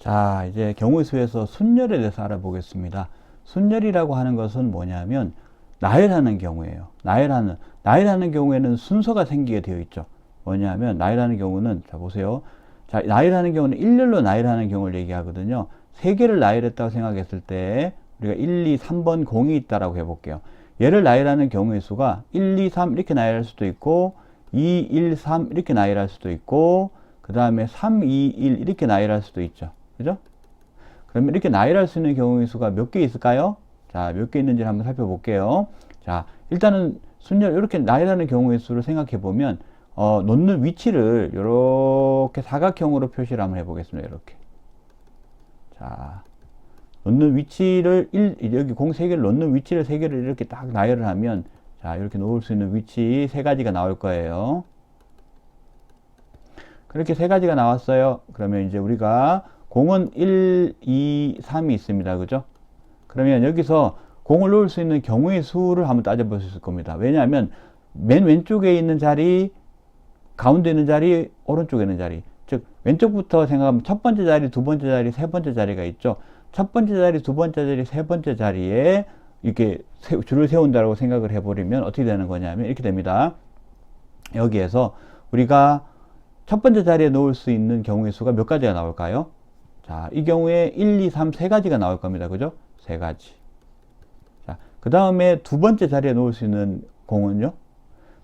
자, 이제 경우의 수에서 순열에 대해서 알아보겠습니다. 순열이라고 하는 것은 뭐냐면 나열하는 경우예요. 나열하는 경우에는 순서가 생기게 되어 있죠. 뭐냐면 나열하는 경우는 자 보세요. 자, 나열하는 경우는 일렬로 나열하는 경우를 얘기하거든요. 세 개를 나열했다고 생각했을 때 우리가 1, 2, 3번 공이 있다라고 해볼게요. 얘를 나열하는 경우의 수가 1, 2, 3 이렇게 나열할 수도 있고 2, 1, 3 이렇게 나열할 수도 있고 그 다음에 3, 2, 1 이렇게 나열할 수도 있죠. 그죠? 그러면 이렇게 나열할 수 있는 경우의 수가 몇 개 있을까요? 자, 몇 개 있는지를 한번 살펴볼게요. 자, 일단은 순열, 이렇게 나열하는 경우의 수를 생각해 보면, 놓는 위치를 이렇게 사각형으로 표시를 한번 해보겠습니다. 이렇게. 자, 놓는 위치를, 여기 공 3개를 놓는 위치를 3개를 이렇게 딱 나열을 하면, 자, 이렇게 놓을 수 있는 위치 3가지가 나올 거예요. 그렇게 3가지가 나왔어요. 그러면 이제 우리가 공은 1, 2, 3이 있습니다. 그죠? 그러면 여기서 공을 놓을 수 있는 경우의 수를 한번 따져볼 수 있을 겁니다. 왜냐하면 맨 왼쪽에 있는 자리, 가운데 있는 자리, 오른쪽에 있는 자리. 즉, 왼쪽부터 생각하면 첫 번째 자리, 두 번째 자리, 세 번째 자리가 있죠. 첫 번째 자리, 두 번째 자리, 세 번째 자리에 이렇게 줄을 세운다고 생각을 해버리면 어떻게 되는 거냐면 이렇게 됩니다. 여기에서 우리가 첫 번째 자리에 놓을 수 있는 경우의 수가 몇 가지가 나올까요? 자, 이 경우에 1, 2, 3, 3가지가 나올 겁니다. 그죠? 3가지. 자, 그 다음에 두 번째 자리에 놓을 수 있는 공은요?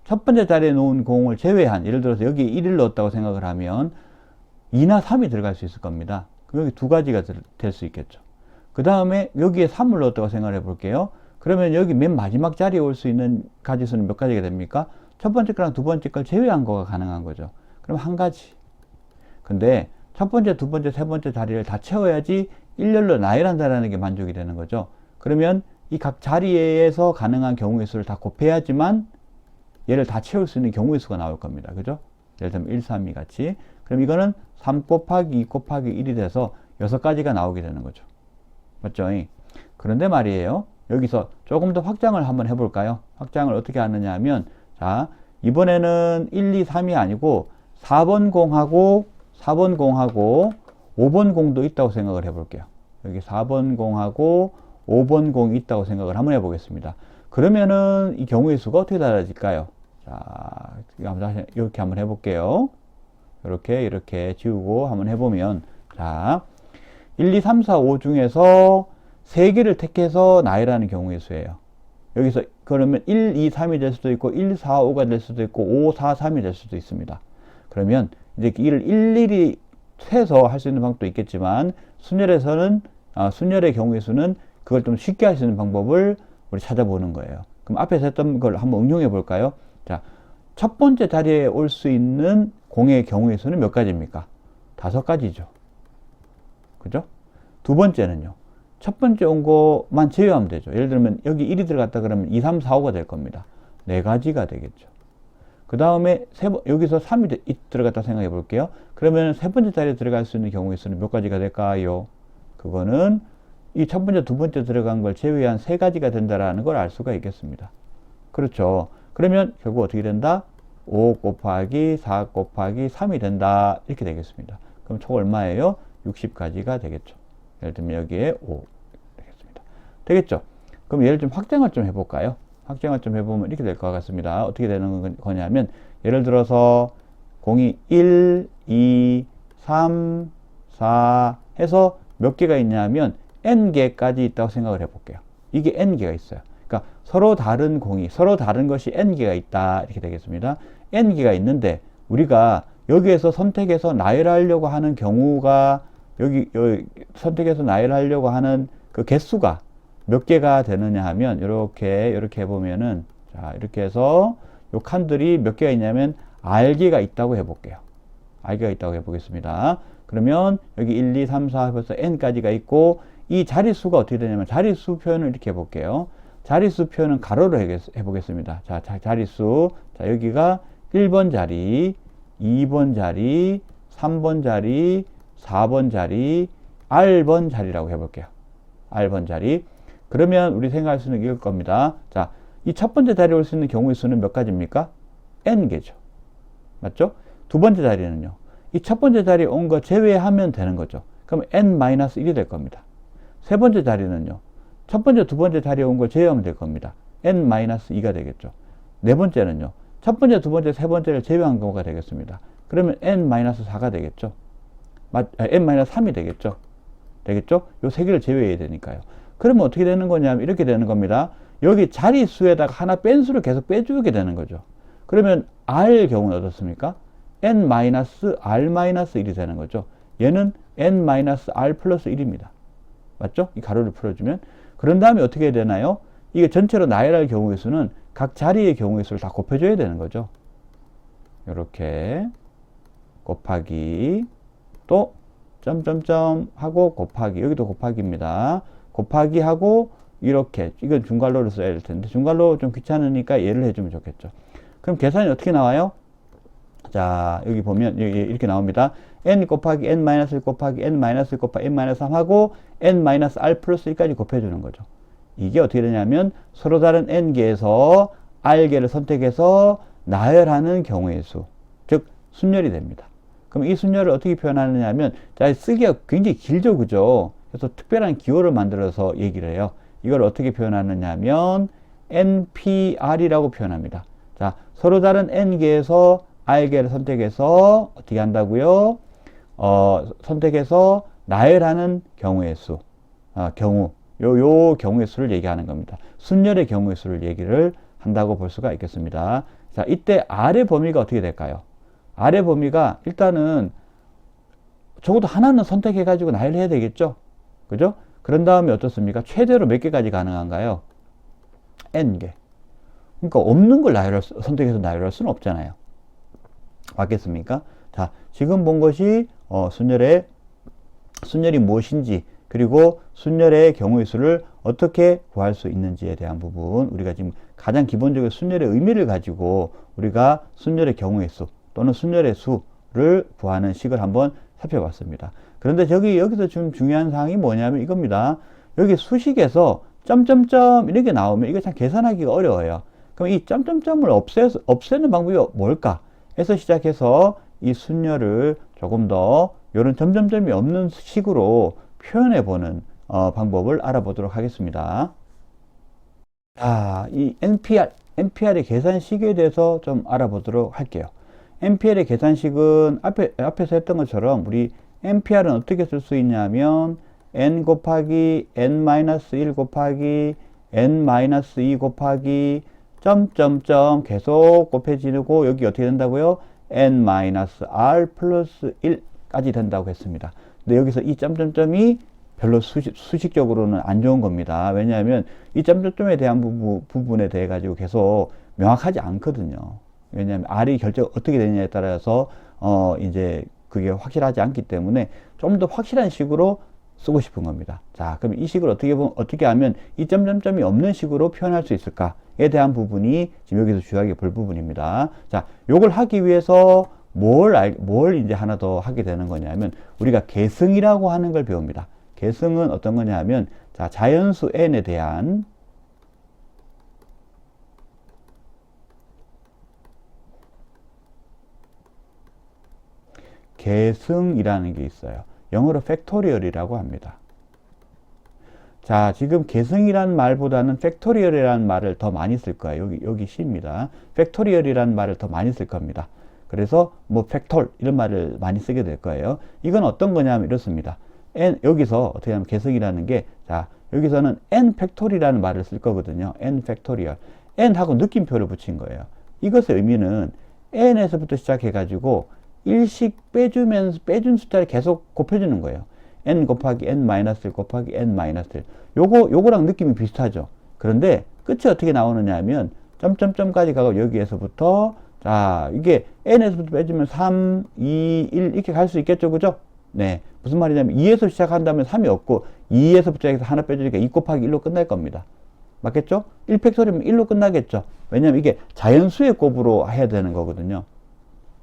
첫 번째 자리에 놓은 공을 제외한, 예를 들어서 여기 1을 넣었다고 생각을 하면 2나 3이 들어갈 수 있을 겁니다. 여기 2가지가 될 수 있겠죠. 그 다음에 여기에 3을 넣었다고 생각을 해볼게요. 그러면 여기 맨 마지막 자리에 올 수 있는 가지수는 몇 가지가 됩니까? 첫 번째 거랑 두 번째 걸 제외한 거가 가능한 거죠. 그럼 1가지. 근데 첫 번째, 두 번째, 세 번째 자리를 다 채워야지 일렬로 나열한다라는 게 만족이 되는 거죠. 그러면 이 각 자리에서 가능한 경우의 수를 다 곱해야지만 얘를 다 채울 수 있는 경우의 수가 나올 겁니다. 그죠? 예를 들면 1, 3, 2 같이. 그럼 이거는 3 곱하기 2 곱하기 1이 돼서 6가지가 나오게 되는 거죠. 맞죠? 그런데 말이에요. 여기서 조금 더 확장을 한번 해볼까요? 확장을 어떻게 하느냐 하면, 자, 이번에는 1, 2, 3이 아니고 4번 공하고 5번 공도 있다고 생각을 해볼게요. 여기 4번 공하고 5번 공이 있다고 생각을 한번 해보겠습니다. 그러면은 이 경우의 수가 어떻게 달라질까요? 자, 이렇게 한번 해볼게요. 이렇게 지우고 한번 해보면, 자, 1, 2, 3, 4, 5 중에서 3개를 택해서 나열하는 경우의 수예요. 여기서 그러면 1, 2, 3이 될 수도 있고 1, 4, 5가 될 수도 있고 5, 4, 3이 될 수도 있습니다. 그러면 이제 이를 일일이 세서 할 수 있는 방법도 있겠지만 순열에서는 순열의 경우의 수는 그걸 좀 쉽게 할 수 있는 방법을 우리 찾아보는 거예요. 그럼 앞에서 했던 걸 한번 응용해 볼까요? 자, 첫 번째 자리에 올 수 있는 공의 경우의 수는 몇 가지입니까? 5가지죠. 그죠? 두 번째는요. 첫 번째 온 거만 제외하면 되죠. 예를 들면 여기 1이 들어갔다 그러면 2, 3, 4, 5가 될 겁니다. 4가지가 되겠죠. 그 다음에 여기서 3이 들어갔다 생각해 볼게요. 그러면 세 번째 자리에 들어갈 수 있는 경우의 수는 몇 가지가 될까요? 그거는 이 첫 번째, 두 번째 들어간 걸 제외한 3가지가 된다라는 걸 알 수가 있겠습니다. 그렇죠. 그러면 결국 어떻게 된다? 5 곱하기 4 곱하기 3이 된다. 이렇게 되겠습니다. 그럼 총 얼마예요? 60가지가 되겠죠. 예를 들면 여기에 5 되겠습니다. 되겠죠? 그럼 얘를 좀 확장을 좀 해볼까요? 확장을 좀 해보면 이렇게 될 것 같습니다. 어떻게 되는 거냐면, 예를 들어서 공이 1, 2, 3, 4 해서 몇 개가 있냐면 n개까지 있다고 생각을 해볼게요. 이게 n개가 있어요. 그러니까 서로 다른 공이, 서로 다른 것이 n개가 있다. 이렇게 되겠습니다. n개가 있는데 우리가 여기에서 선택해서 나열하려고 하는 경우가 여기 선택해서 나열하려고 하는 그 개수가 몇 개가 되느냐 하면 이렇게 해보면은, 자, 이렇게 해서 요 칸들이 몇 개가 있냐면 R개가 있다고 해볼게요. R개가 있다고 해보겠습니다. 그러면 여기 1, 2, 3, 4 해서 N까지가 있고, 이 자릿수가 어떻게 되냐면 자릿수 표현을 이렇게 해볼게요. 자릿수 표현은 가로로 해보겠습니다. 자, 자릿수. 자, 여기가 1번 자리, 2번 자리, 3번 자리, 4번 자리, R번 자리라고 해볼게요. R번 자리. 그러면 우리 생각할 수 있는 이럴 겁니다. 자, 이 첫 번째 자리에 올 수 있는 경우의 수는 몇 가지입니까? n개죠. 맞죠? 두 번째 자리는요. 이 첫 번째 자리에 온 거 제외하면 되는 거죠. 그럼 n-1이 될 겁니다. 세 번째 자리는요. 첫 번째, 두 번째 자리에 온 걸 제외하면 될 겁니다. n-2가 되겠죠. 네 번째는요. 첫 번째, 두 번째, 세 번째를 제외한 경우가 되겠습니다. 그러면 n-4가 되겠죠. n-3이 되겠죠. 되겠죠? 요 세 개를 제외해야 되니까요. 그러면 어떻게 되는 거냐면 이렇게 되는 겁니다. 여기 자릿수에다가 하나 뺀 수를 계속 빼주게 되는 거죠. 그러면 r 경우는 어떻습니까? n-r-1이 되는 거죠. 얘는 n-r 플러스 1입니다. 맞죠? 이 가로를 풀어주면. 그런 다음에 어떻게 해야 되나요? 이게 전체로 나열할 경우의 수는 각 자리의 경우의 수를 다 곱해줘야 되는 거죠. 이렇게 곱하기 또 점점점 하고 곱하기, 여기도 곱하기입니다. 곱하기 하고 이렇게, 이건 중괄호를 써야 될 텐데 중괄호 좀 귀찮으니까 얘를 해주면 좋겠죠. 그럼 계산이 어떻게 나와요? 자, 여기 보면 이렇게 나옵니다. n 곱하기 n-1 곱하기 n-1 곱하기 n-3 하고 n-r 플러스 1까지 곱해주는 거죠. 이게 어떻게 되냐면 서로 다른 n개에서 r개를 선택해서 나열하는 경우의 수, 즉 순열이 됩니다. 그럼 이 순열을 어떻게 표현하느냐 하면, 자, 쓰기가 굉장히 길죠, 그죠? 그래서 특별한 기호를 만들어서 얘기를 해요. 이걸 어떻게 표현하느냐 하면 npr이라고 표현합니다. 자, 서로 다른 n개에서 r개를 선택해서 어떻게 한다고요? 선택해서 나열하는 경우의 수, 요 경우의 수를 얘기하는 겁니다. 순열의 경우의 수를 얘기를 한다고 볼 수가 있겠습니다. 자, 이때 R의 범위가 어떻게 될까요? R의 범위가 일단은 적어도 하나는 선택해가지고 나열해야 되겠죠? 그죠? 그런 다음에 어떻습니까? 최대로 몇 개까지 가능한가요? N개. 그러니까 없는 걸 선택해서 나열할 수는 없잖아요. 맞겠습니까? 자, 지금 본 것이 순열이 무엇인지, 그리고 순열의 경우의 수를 어떻게 구할 수 있는지에 대한 부분, 우리가 지금 가장 기본적인 순열의 의미를 가지고 우리가 순열의 경우의 수 또는 순열의 수를 구하는 식을 한번 살펴봤습니다. 그런데 여기서 지금 중요한 사항이 뭐냐면 이겁니다. 여기 수식에서 점점점 이렇게 나오면 이거 참 계산하기가 어려워요. 그럼 이 점점점을 없애는 방법이 뭘까? 에서 시작해서 이 순열을 조금 더 이런 점점점이 없는 식으로 표현해 보는 방법을 알아보도록 하겠습니다. 자, 이 NPR의 계산식에 대해서 좀 알아보도록 할게요. NPR의 계산식은 앞에서 했던 것처럼 우리 NPR은 어떻게 쓸 수 있냐면 n 곱하기 n-1 곱하기 n-2 곱하기 점점점 계속 곱해지고 여기 어떻게 된다고요? n-r 플러스 1까지 된다고 했습니다. 근데 여기서 이 점점점이 별로 수식적으로는 안 좋은 겁니다. 왜냐하면 이 점점점에 대한 부분에 대해 가지고 계속 명확하지 않거든요. 왜냐하면 R이 결정 어떻게 되느냐에 따라서 이제 그게 확실하지 않기 때문에 좀 더 확실한 식으로 쓰고 싶은 겁니다. 자, 그럼 이 식을 어떻게 하면 이 점점점이 없는 식으로 표현할 수 있을까에 대한 부분이 지금 여기서 주요하게 볼 부분입니다. 자, 요걸 하기 위해서 뭘 이제 하나 더 하게 되는 거냐면 우리가 계승이라고 하는 걸 배웁니다. 계승은 어떤 거냐 하면, 자, 자연수 n에 대한 계승이라는 게 있어요. 영어로 팩토리얼이라고 합니다. 자, 지금 계승이라는 말보다는 팩토리얼이라는 말을 더 많이 쓸 거예요. 여기 C입니다. 팩토리얼이라는 말을 더 많이 쓸 겁니다. 그래서 뭐 팩톨 이런 말을 많이 쓰게 될 거예요. 이건 어떤 거냐면 이렇습니다. 여기서 어떻게 하면 계승이라는 게, 자, 여기서는 n 팩토리라는 말을 쓸 거거든요. n 팩토리얼. n하고 느낌표를 붙인 거예요. 이것의 의미는 n에서부터 시작해 가지고 일씩 빼준 숫자를 계속 곱해주는 거예요. n 곱하기 n-1 곱하기 n-1. 요거랑 느낌이 비슷하죠. 그런데 끝이 어떻게 나오느냐 하면 점점점까지 가고 여기에서부터, 자, 이게 n에서부터 빼주면 3, 2, 1 이렇게 갈 수 있겠죠, 그죠? 네, 무슨 말이냐면 2에서 시작한다면 3이 없고 2에서부터 시작해서 하나 빼주니까 2 곱하기 1로 끝날 겁니다. 맞겠죠? 1팩토리면 1로 끝나겠죠. 왜냐면 이게 자연수의 곱으로 해야 되는 거거든요.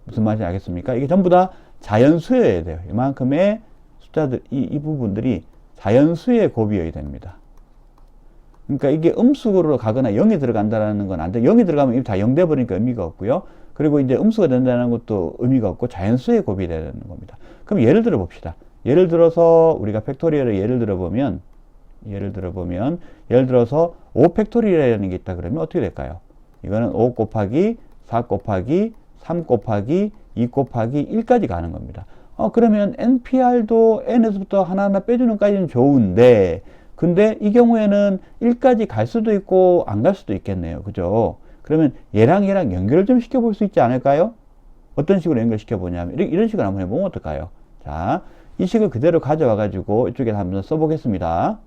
무슨 말인지 알겠습니까? 이게 전부 다 자연수여야 돼요. 이만큼의 숫자들, 이 부분들이 자연수의 곱이어야 됩니다. 그러니까 이게 음수로 가거나 0이 들어간다는 건 안 돼. 0이 들어가면 이미 다 0 돼버리니까 의미가 없고요. 그리고 이제 음수가 된다는 것도 의미가 없고 자연수의 곱이 되는 겁니다. 그럼 예를 들어 봅시다. 예를 들어서 우리가 팩토리얼을 예를 들어서 5 팩토리얼이라는 게 있다 그러면 어떻게 될까요? 이거는 5 곱하기 4 곱하기 3 곱하기 2 곱하기 1까지 가는 겁니다. 그러면 NPR도 N에서부터 하나하나 빼주는 까지는 좋은데, 근데 이 경우에는 1까지 갈 수도 있고 안 갈 수도 있겠네요. 그죠? 그러면 얘랑 연결을 좀 시켜볼 수 있지 않을까요? 어떤 식으로 연결시켜 보냐면 이런 식으로 한번 해보면 어떨까요? 자, 이 식을 그대로 가져와 가지고 이쪽에 한번 써보겠습니다.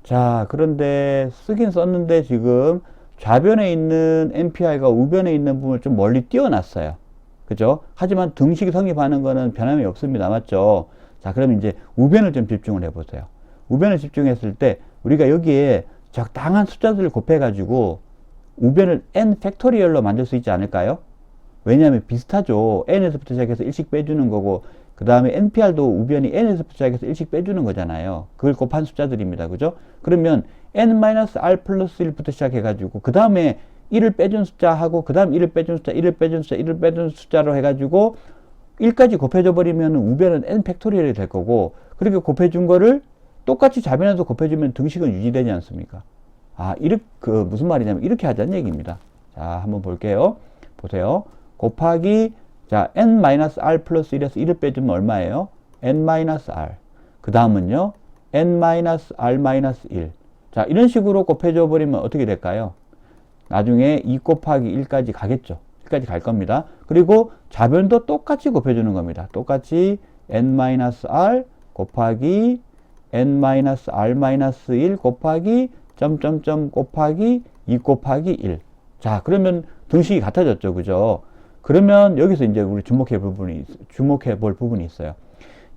자, 그런데 쓰긴 썼는데 지금 좌변에 있는 NPR과 우변에 있는 부분을 좀 멀리 띄워놨어요. 그죠? 하지만 등식이 성립하는 거는 변함이 없습니다. 맞죠? 자, 그럼 이제 우변을 좀 집중을 해보세요. 우변을 집중했을 때 우리가 여기에 적당한 숫자들을 곱해가지고 우변을 n 팩토리얼로 만들 수 있지 않을까요? 왜냐하면 비슷하죠. n에서부터 시작해서 1씩 빼주는 거고, 그 다음에 npr도 우변이 n에서부터 시작해서 1씩 빼주는 거잖아요. 그걸 곱한 숫자들입니다. 그죠? 그러면 n-r 플러스 1부터 시작해가지고 그 다음에 1을 빼준 숫자하고 그 다음 1을 빼준 숫자, 1을 빼준 숫자, 1을 빼준 숫자로 해가지고 1까지 곱해줘 버리면 우변은 n 팩토리얼이 될 거고, 그렇게 곱해준 거를 똑같이 좌변에도 곱해주면 등식은 유지되지 않습니까? 무슨 말이냐면 이렇게 하자는 얘기입니다. 자, 한번 볼게요. 보세요. 곱하기, 자, n-r 플러스 1에서 1을 빼주면 얼마예요? n-r. 그 다음은요, n-r-1. 자, 이런 식으로 곱해줘 버리면 어떻게 될까요? 나중에 2 곱하기 1까지 가겠죠. 1까지 갈 겁니다. 그리고 좌변도 똑같이 곱해주는 겁니다. 똑같이 n-r 곱하기 n-r-1 곱하기 점점점 곱하기 2 곱하기 1. 자, 그러면 등식이 같아졌죠. 그죠? 그러면 여기서 이제 우리 주목해 볼 부분이 있어요.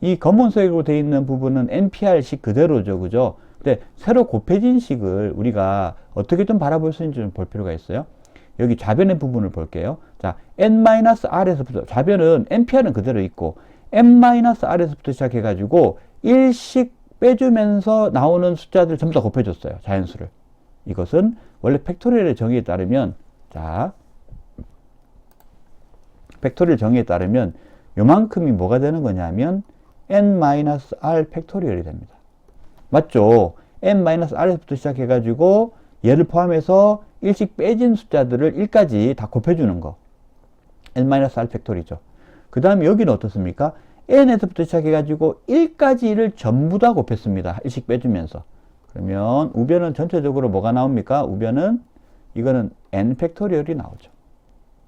이 검은색으로 되어 있는 부분은 NPR식 그대로죠. 그죠? 근데 새로 곱해진 식을 우리가 어떻게 좀 바라볼 수 있는지 좀 볼 필요가 있어요. 여기 좌변의 부분을 볼게요. 자, n-r에서부터, 좌변은 NPR은 그대로 있고, n-r에서부터 시작해가지고 1씩 빼주면서 나오는 숫자들 전부 다 곱해줬어요. 자연수를. 이것은 원래 팩토리얼의 정의에 따르면, 자, 팩토리얼 정의에 따르면 요만큼이 뭐가 되는 거냐면 n-r 팩토리얼이 됩니다. 맞죠? n-r에서부터 시작해가지고 얘를 포함해서 1씩 빼진 숫자들을 1까지 다 곱해주는 거. n-r 팩토리죠. 그 다음에 여기는 어떻습니까? n에서부터 시작해가지고 1까지를 전부 다 곱했습니다. 1씩 빼주면서. 그러면 우변은 전체적으로 뭐가 나옵니까? 우변은 이거는 n 팩토리얼이 나오죠.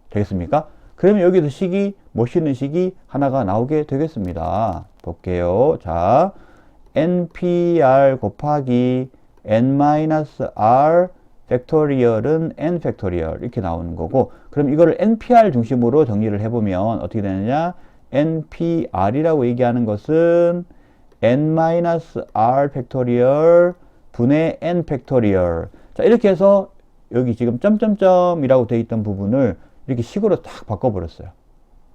되겠습니까? 그러면 여기서 식이, 못 씻는 식이 하나가 나오게 되겠습니다. 볼게요. 자, npr 곱하기 n-r 팩토리얼은 n 팩토리얼 이렇게 나오는 거고, 그럼 이거를 npr 중심으로 정리를 해보면 어떻게 되느냐? npr이라고 얘기하는 것은 n-r 팩토리얼 분의 n 팩토리얼. 자, 이렇게 해서 여기 지금 점점점이라고 되어 있던 부분을 이렇게 식으로 딱 바꿔버렸어요.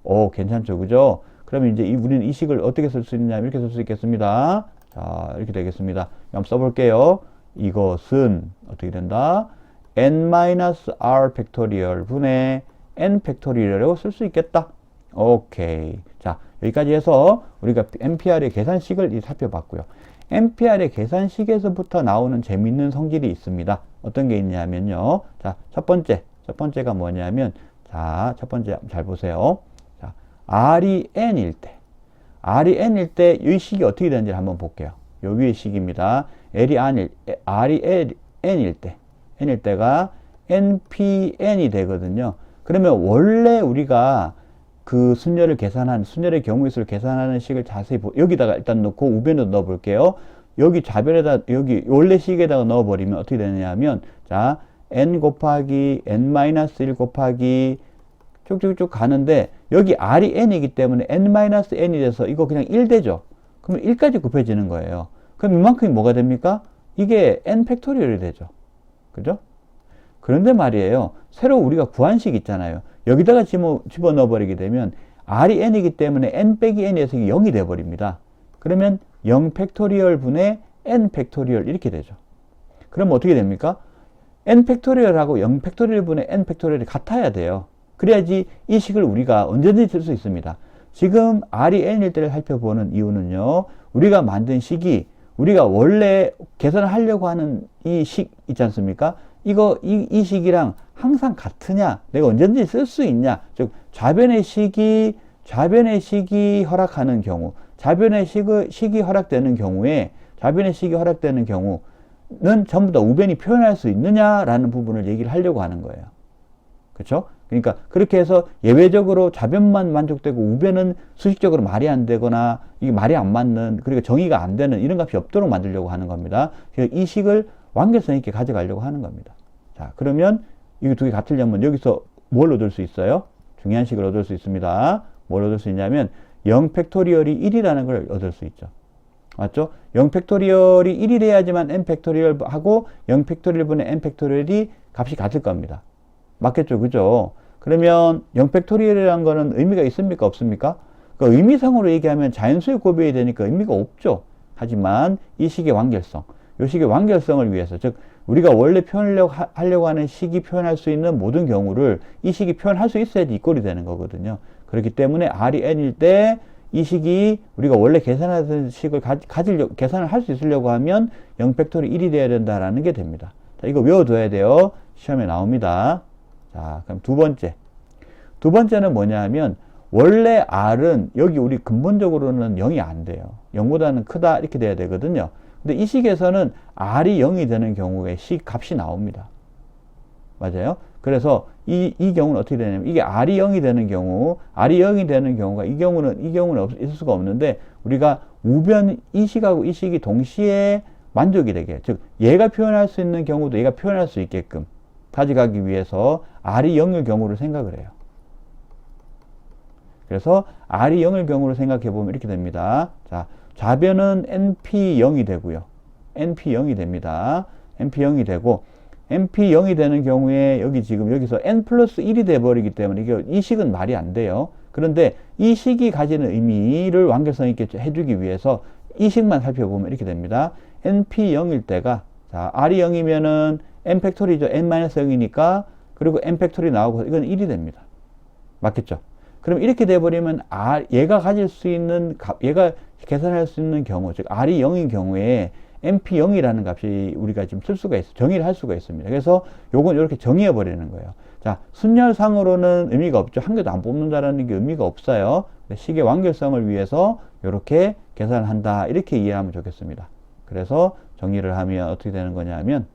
오, 괜찮죠? 그죠? 그러면 이제 우리는 이 식을 어떻게 쓸 수 있느냐? 이렇게 쓸 수 있겠습니다. 자, 이렇게 되겠습니다. 한번 써볼게요. 이것은 어떻게 된다? n-r 팩토리얼 분의 n 팩토리얼이라고 쓸 수 있겠다. 오케이. 자, 여기까지 해서 우리가 NPR의 계산식을 살펴봤고요. NPR의 계산식에서부터 나오는 재밌는 성질이 있습니다. 어떤 게 있냐면요. 자, 첫 번째가 뭐냐면, 자, 첫 번째 잘 보세요. 자, R이 N일 때, 이 식이 어떻게 되는지 한번 볼게요. 요 위의 식입니다. R이 N일 때가 NPN이 되거든요. 그러면 원래 우리가 그 순열의 경우의 수를 계산하는 식을 자세히 여기다가 일단 넣고 우변에도 넣어 볼게요. 여기 좌변에다, 여기 원래 식에다가 넣어 버리면 어떻게 되느냐 하면, 자, n 곱하기 n-1 곱하기 쭉쭉쭉 가는데, 여기 r이 n이기 때문에 n-n이 돼서 이거 그냥 1 되죠. 그러면 1까지 곱해지는 거예요. 그럼 이만큼이 뭐가 됩니까? 이게 n 팩토리얼이 되죠. 그죠? 그런데 말이에요. 새로 우리가 구한식 있잖아요. 여기다가 집어넣어 버리게 되면 r이 n이기 때문에 n 빼기 n에서 0이 돼 버립니다. 그러면 0 팩토리얼 분의 n 팩토리얼 이렇게 되죠. 그럼 어떻게 됩니까? n 팩토리얼하고 0 팩토리얼 분의 n 팩토리얼이 같아야 돼요. 그래야지 이 식을 우리가 언제든지 쓸 수 있습니다. 지금 R이 N일 때를 살펴보는 이유는요, 우리가 만든 식이 우리가 원래 계산하려고 하는 이 식 있지 않습니까? 이 식이랑 항상 같으냐? 내가 언제든지 쓸 수 있냐? 즉, 좌변의 식이 허락하는 경우, 좌변의 식이 허락되는 경우는 전부 다 우변이 표현할 수 있느냐라는 부분을 얘기를 하려고 하는 거예요. 그렇죠? 그러니까 그렇게 해서 예외적으로 좌변만 만족되고 우변은 수식적으로 말이 안 되거나 이게 말이 안 맞는, 그리고 정의가 안 되는 이런 값이 없도록 만들려고 하는 겁니다. 그래서 이 식을 완결성 있게 가져가려고 하는 겁니다. 자, 그러면 이거 두 개 같으려면 여기서 뭘 얻을 수 있어요? 중요한 식을 얻을 수 있습니다. 뭘 얻을 수 있냐면 0팩토리얼이 1이라는 걸 얻을 수 있죠. 맞죠? 0팩토리얼이 1이 돼야지만 n팩토리얼하고 0팩토리얼분의 n팩토리얼이 값이 같을 겁니다. 맞겠죠? 그죠? 그러면 0팩토리얼이라는 거는 의미가 있습니까? 없습니까? 그 의미상으로 얘기하면 자연수에 곱해야 되니까 의미가 없죠. 하지만 이 식의 완결성, 이 식의 완결성을 위해서, 즉 우리가 원래 하려고 하는 식이 표현할 수 있는 모든 경우를 이 식이 표현할 수 있어야지 이 꼴이 되는 거거든요. 그렇기 때문에 R이 N일 때 이 식이 우리가 원래 계산하던 식을 계산을 할 수 있으려고 하면 0팩토리 1이 돼야 된다라는 게 됩니다. 자, 이거 외워둬야 돼요. 시험에 나옵니다. 자, 그럼 두 번째는 뭐냐 하면, 원래 R은 여기 우리 근본적으로는 0이 안 돼요. 0보다는 크다 이렇게 돼야 되거든요. 근데 이 식에서는 R이 0이 되는 경우에 식 값이 나옵니다. 맞아요? 그래서 이 경우는 어떻게 되냐면, 이게 R이 0이 되는 경우가 이 경우는 있을 수가 없는데, 우리가 우변 이 식하고 이 식이 동시에 만족이 되게, 즉 얘가 표현할 수 있는 경우도 얘가 표현할 수 있게끔 가져가기 위해서 R이 0일 경우를 생각을 해요. 그래서 R이 0일 경우를 생각해 보면 이렇게 됩니다. 자, 좌변은 NP0이 되고요. NP0이 됩니다. NP0이 되고, NP0이 되는 경우에 여기서 N 플러스 1이 돼버리기 때문에 이 식은 말이 안 돼요. 그런데 이 식이 가지는 의미를 완결성 있게 해주기 위해서 이 식만 살펴보면 이렇게 됩니다. NP0일 때가, 자, R이 0이면은 N 팩토리죠. N-0이니까, 그리고 N 팩토리 나오고, 이건 1이 됩니다. 맞겠죠? 그럼 이렇게 돼버리면 얘가 가질 수 있는 얘가 계산할 수 있는 경우, 즉 R이 0인 경우에 NP0이라는 값이 우리가 지금 쓸 수가 있어요. 정의를 할 수가 있습니다. 그래서 요건 이렇게 정의해 버리는 거예요. 자, 순열상으로는 의미가 없죠. 한 개도 안 뽑는다라는 게 의미가 없어요. 식의 완결성을 위해서 이렇게 계산을 한다. 이렇게 이해하면 좋겠습니다. 그래서 정의를 하면 어떻게 되는 거냐 하면,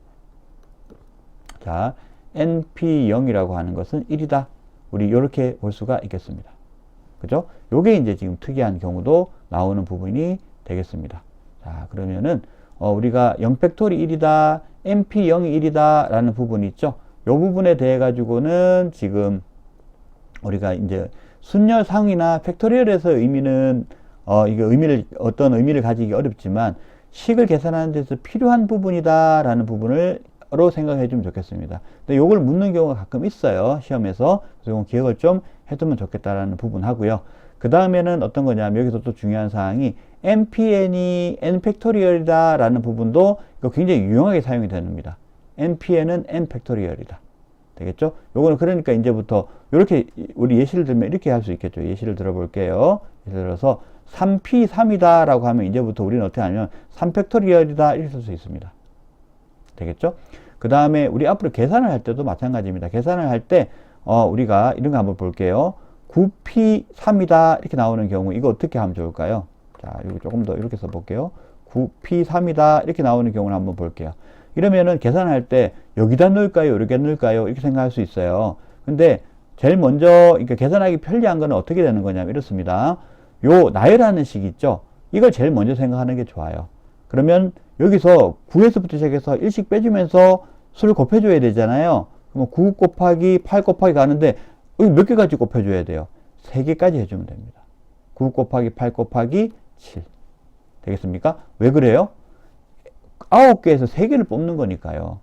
자, NP0이라고 하는 것은 1이다. 우리 이렇게 볼 수가 있겠습니다. 그죠? 요게 이제 지금 특이한 경우도 나오는 부분이 되겠습니다. 자, 그러면은 우리가 0팩토리 1이다, NP0이 1이다 라는 부분이 있죠. 요 부분에 대해 가지고는 지금 우리가 이제 순열상이나 팩토리얼에서 의미는 이게 어떤 의미를 가지기 어렵지만, 식을 계산하는 데서 필요한 부분이다 라는 부분을 생각해 주면 좋겠습니다. 근데 요걸 묻는 경우가 가끔 있어요. 시험에서. 그래서 이건 기억을 좀 해두면 좋겠다라는 부분 하고요. 그 다음에는 어떤 거냐면, 여기서 또 중요한 사항이 NPN이 N 팩토리얼이다 라는 부분도 이거 굉장히 유용하게 사용이 됩니다. NPN은 N 팩토리얼이다. 되겠죠? 요거는 그러니까 이제부터 이렇게 우리 예시를 들면 이렇게 할 수 있겠죠. 예시를 들어볼게요. 예를 들어서 3P3이다 라고 하면 이제부터 우리는 어떻게 하냐면 3팩토리얼이다 이렇게 쓸 수 있습니다. 되겠죠? 그 다음에 우리 앞으로 계산을 할 때도 마찬가지입니다. 계산을 할 때 우리가 이런 거 한번 볼게요. 9P3이다 이렇게 나오는 경우 이거 어떻게 하면 좋을까요? 자, 이거 조금 더 이렇게 써볼게요. 9P3이다 이렇게 나오는 경우를 한번 볼게요. 이러면은 계산할 때 여기다 넣을까요? 여기다 넣을까요? 이렇게 생각할 수 있어요. 근데 제일 먼저 그러니까 계산하기 편리한 거는 어떻게 되는 거냐면 이렇습니다. 요 나열하는 식 있죠? 이걸 제일 먼저 생각하는 게 좋아요. 그러면 여기서 9에서부터 시작해서 1씩 빼주면서 수를 곱해줘야 되잖아요. 그럼 9 곱하기 8 곱하기 가는데 여기 몇 개까지 곱해줘야 돼요? 3개까지 해주면 됩니다. 9 곱하기 8 곱하기 7 되겠습니까? 왜 그래요? 9개에서 3개를 뽑는 거니까요.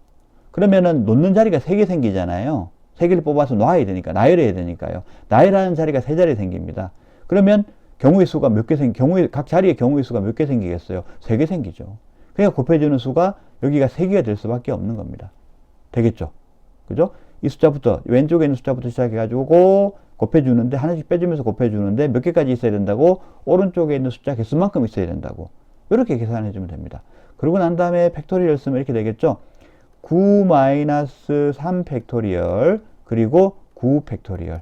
그러면은 놓는 자리가 3개 생기잖아요. 3개를 뽑아서 놔야 되니까, 나열해야 되니까요. 나열하는 자리가 3자리 생깁니다. 그러면 경우의 수가 몇 개 각 자리의 경우의 수가 몇 개 생기겠어요? 3개 생기죠. 그러니까 곱해주는 수가 여기가 3개가 될 수밖에 없는 겁니다. 되겠죠? 그죠? 이 숫자부터, 왼쪽에 있는 숫자부터 시작해가지고 곱해주는데, 하나씩 빼주면서 곱해주는데 몇 개까지 있어야 된다고? 오른쪽에 있는 숫자 개수만큼 있어야 된다고. 이렇게 계산해주면 됩니다. 그러고 난 다음에 팩토리얼 쓰면 이렇게 되겠죠. 9-3 팩토리얼 그리고 9 팩토리얼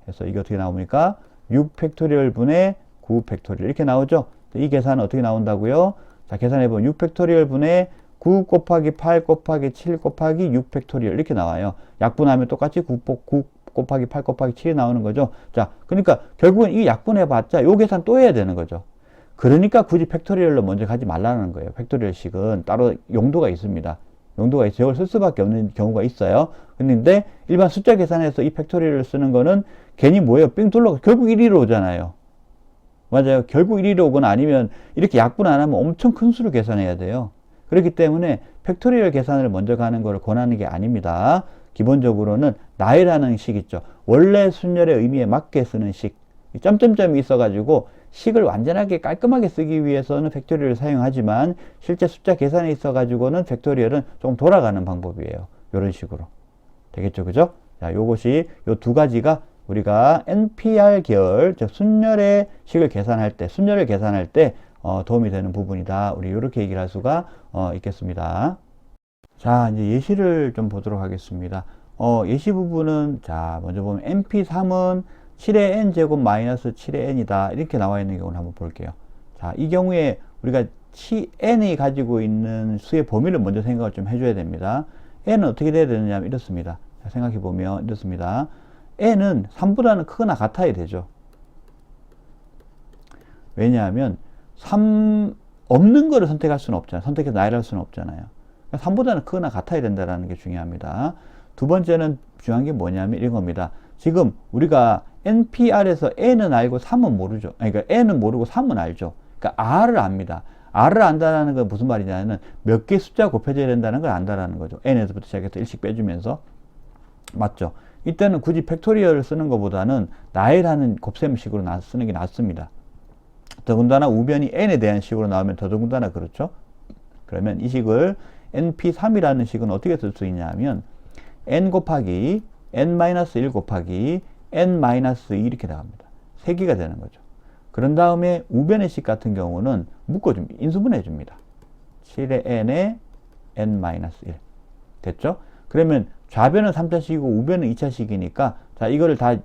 해서 이게 어떻게 나옵니까? 6 팩토리얼 분의 9 팩토리얼 이렇게 나오죠. 이 계산은 어떻게 나온다고요? 자, 계산해보면 6 팩토리얼 분의 9 곱하기 8 곱하기 7 곱하기 6 팩토리얼 이렇게 나와요. 약분하면 똑같이 9 곱하기 8 곱하기 7이 나오는 거죠. 자, 그러니까 결국은 이 약분해봤자 요 계산 또 해야 되는 거죠. 그러니까 굳이 팩토리얼로 먼저 가지 말라는 거예요. 팩토리얼식은 따로 용도가 있습니다. 용도가 있어요. 이걸 쓸 수밖에 없는 경우가 있어요. 근데 일반 숫자 계산에서 이 팩토리얼을 쓰는 거는 괜히 뭐예요? 삥 둘러 결국 1위로 오잖아요. 맞아요. 결국 1위로 오거나 아니면 이렇게 약분 안 하면 엄청 큰 수를 계산해야 돼요. 그렇기 때문에 팩토리얼 계산을 먼저 가는 걸 권하는 게 아닙니다. 기본적으로는 나열하는 식 있죠. 원래 순열의 의미에 맞게 쓰는 식. 점점점이 있어가지고 식을 완전하게 깔끔하게 쓰기 위해서는 팩토리얼을 사용하지만 실제 숫자 계산에 있어가지고는 팩토리얼은 좀 돌아가는 방법이에요. 이런 식으로. 되겠죠? 그죠? 자, 요것이 요 두 가지가 우리가 NPR 계열, 즉 순열의 식을 계산할 때, 순열을 계산할 때 도움이 되는 부분이다. 우리 이렇게 얘기를 할 수가 있겠습니다. 자, 이제 예시를 좀 보도록 하겠습니다. 예시 부분은 자, 먼저 보면 MP3은 7의 n제곱 마이너스 7의 n이다. 이렇게 나와 있는 경우를 한번 볼게요. 자, 이 경우에 우리가 n이 가지고 있는 수의 범위를 먼저 생각을 좀 해줘야 됩니다. n은 어떻게 돼야 되느냐 하면 이렇습니다. 자, 생각해 보면 이렇습니다. n은 3보다는 크거나 같아야 되죠. 왜냐하면 3 없는 거를 선택할 수는 없잖아요. 선택해서 나열할 수는 없잖아요. 3보다는 크거나 같아야 된다는 게 중요합니다. 두 번째는 중요한 게 뭐냐면 이런 겁니다. 지금 우리가 NPR에서 n은 알고 3은 모르죠. 그러니까 n은 모르고 3은 알죠. 그러니까 r을 압니다. r을 안다는 건 무슨 말이냐면 몇 개 숫자 곱해져야 된다는 걸 안다라는 거죠. n에서부터 시작해서 1씩 빼주면서. 맞죠? 이때는 굳이 팩토리얼을 쓰는 것보다는 나열하는 곱셈식으로 쓰는 게 낫습니다. 더군다나 우변이 n에 대한 식으로 나오면 더더군다나 그렇죠. 그러면 이 식을 np3이라는 식은 어떻게 쓸 수 있냐 하면 n 곱하기 n-1 곱하기 n-2 이렇게 나옵니다. 3개가 되는 거죠. 그런 다음에 우변의 식 같은 경우는 묶어줍니다. 인수분해 줍니다. 7의 n에 n-1 됐죠? 그러면 좌변은 3차식이고 우변은 2차식이니까 자, 이걸 다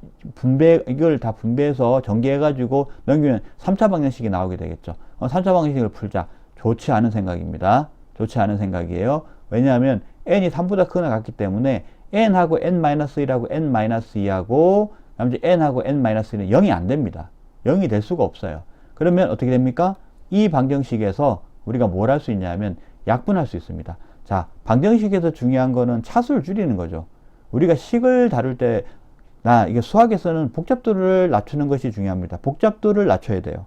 분배해서 전개해가지고 넘기면 3차 방정식이 나오게 되겠죠. 3차 방정식을 풀자. 좋지 않은 생각입니다. 좋지 않은 생각이에요. 왜냐하면 n이 3보다 크거나 같기 때문에 n하고 n-1하고 n-2하고 나머지 n하고 n-1는 0이 안 됩니다. 0이 될 수가 없어요. 그러면 어떻게 됩니까? 이 방정식에서 우리가 뭘 할 수 있냐면 약분할 수 있습니다. 자, 방정식에서 중요한 거는 차수를 줄이는 거죠. 우리가 식을 다룰 때 이게 수학에서는 복잡도를 낮추는 것이 중요합니다. 복잡도를 낮춰야 돼요.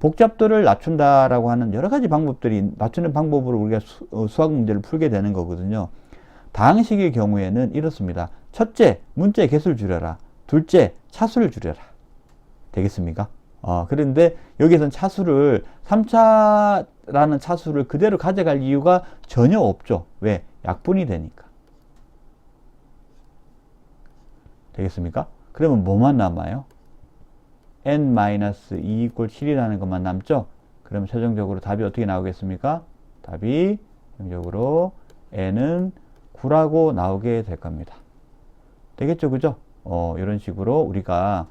복잡도를 낮춘다라고 하는 여러 가지 방법들이 낮추는 방법으로 우리가 수학 문제를 풀게 되는 거거든요. 다항식의 경우에는 이렇습니다. 첫째, 문자의 개수를 줄여라. 둘째, 차수를 줄여라. 되겠습니까? 그런데 여기서는 차수를 3차라는 차수를 그대로 가져갈 이유가 전혀 없죠. 왜? 약분이 되니까. 되겠습니까? 그러면 뭐만 남아요? n-2 = 7이라는 것만 남죠? 그럼 최종적으로 답이 어떻게 나오겠습니까? 답이 최종적으로 n은 9라고 나오게 될 겁니다. 되겠죠? 그죠? 이런 식으로 우리가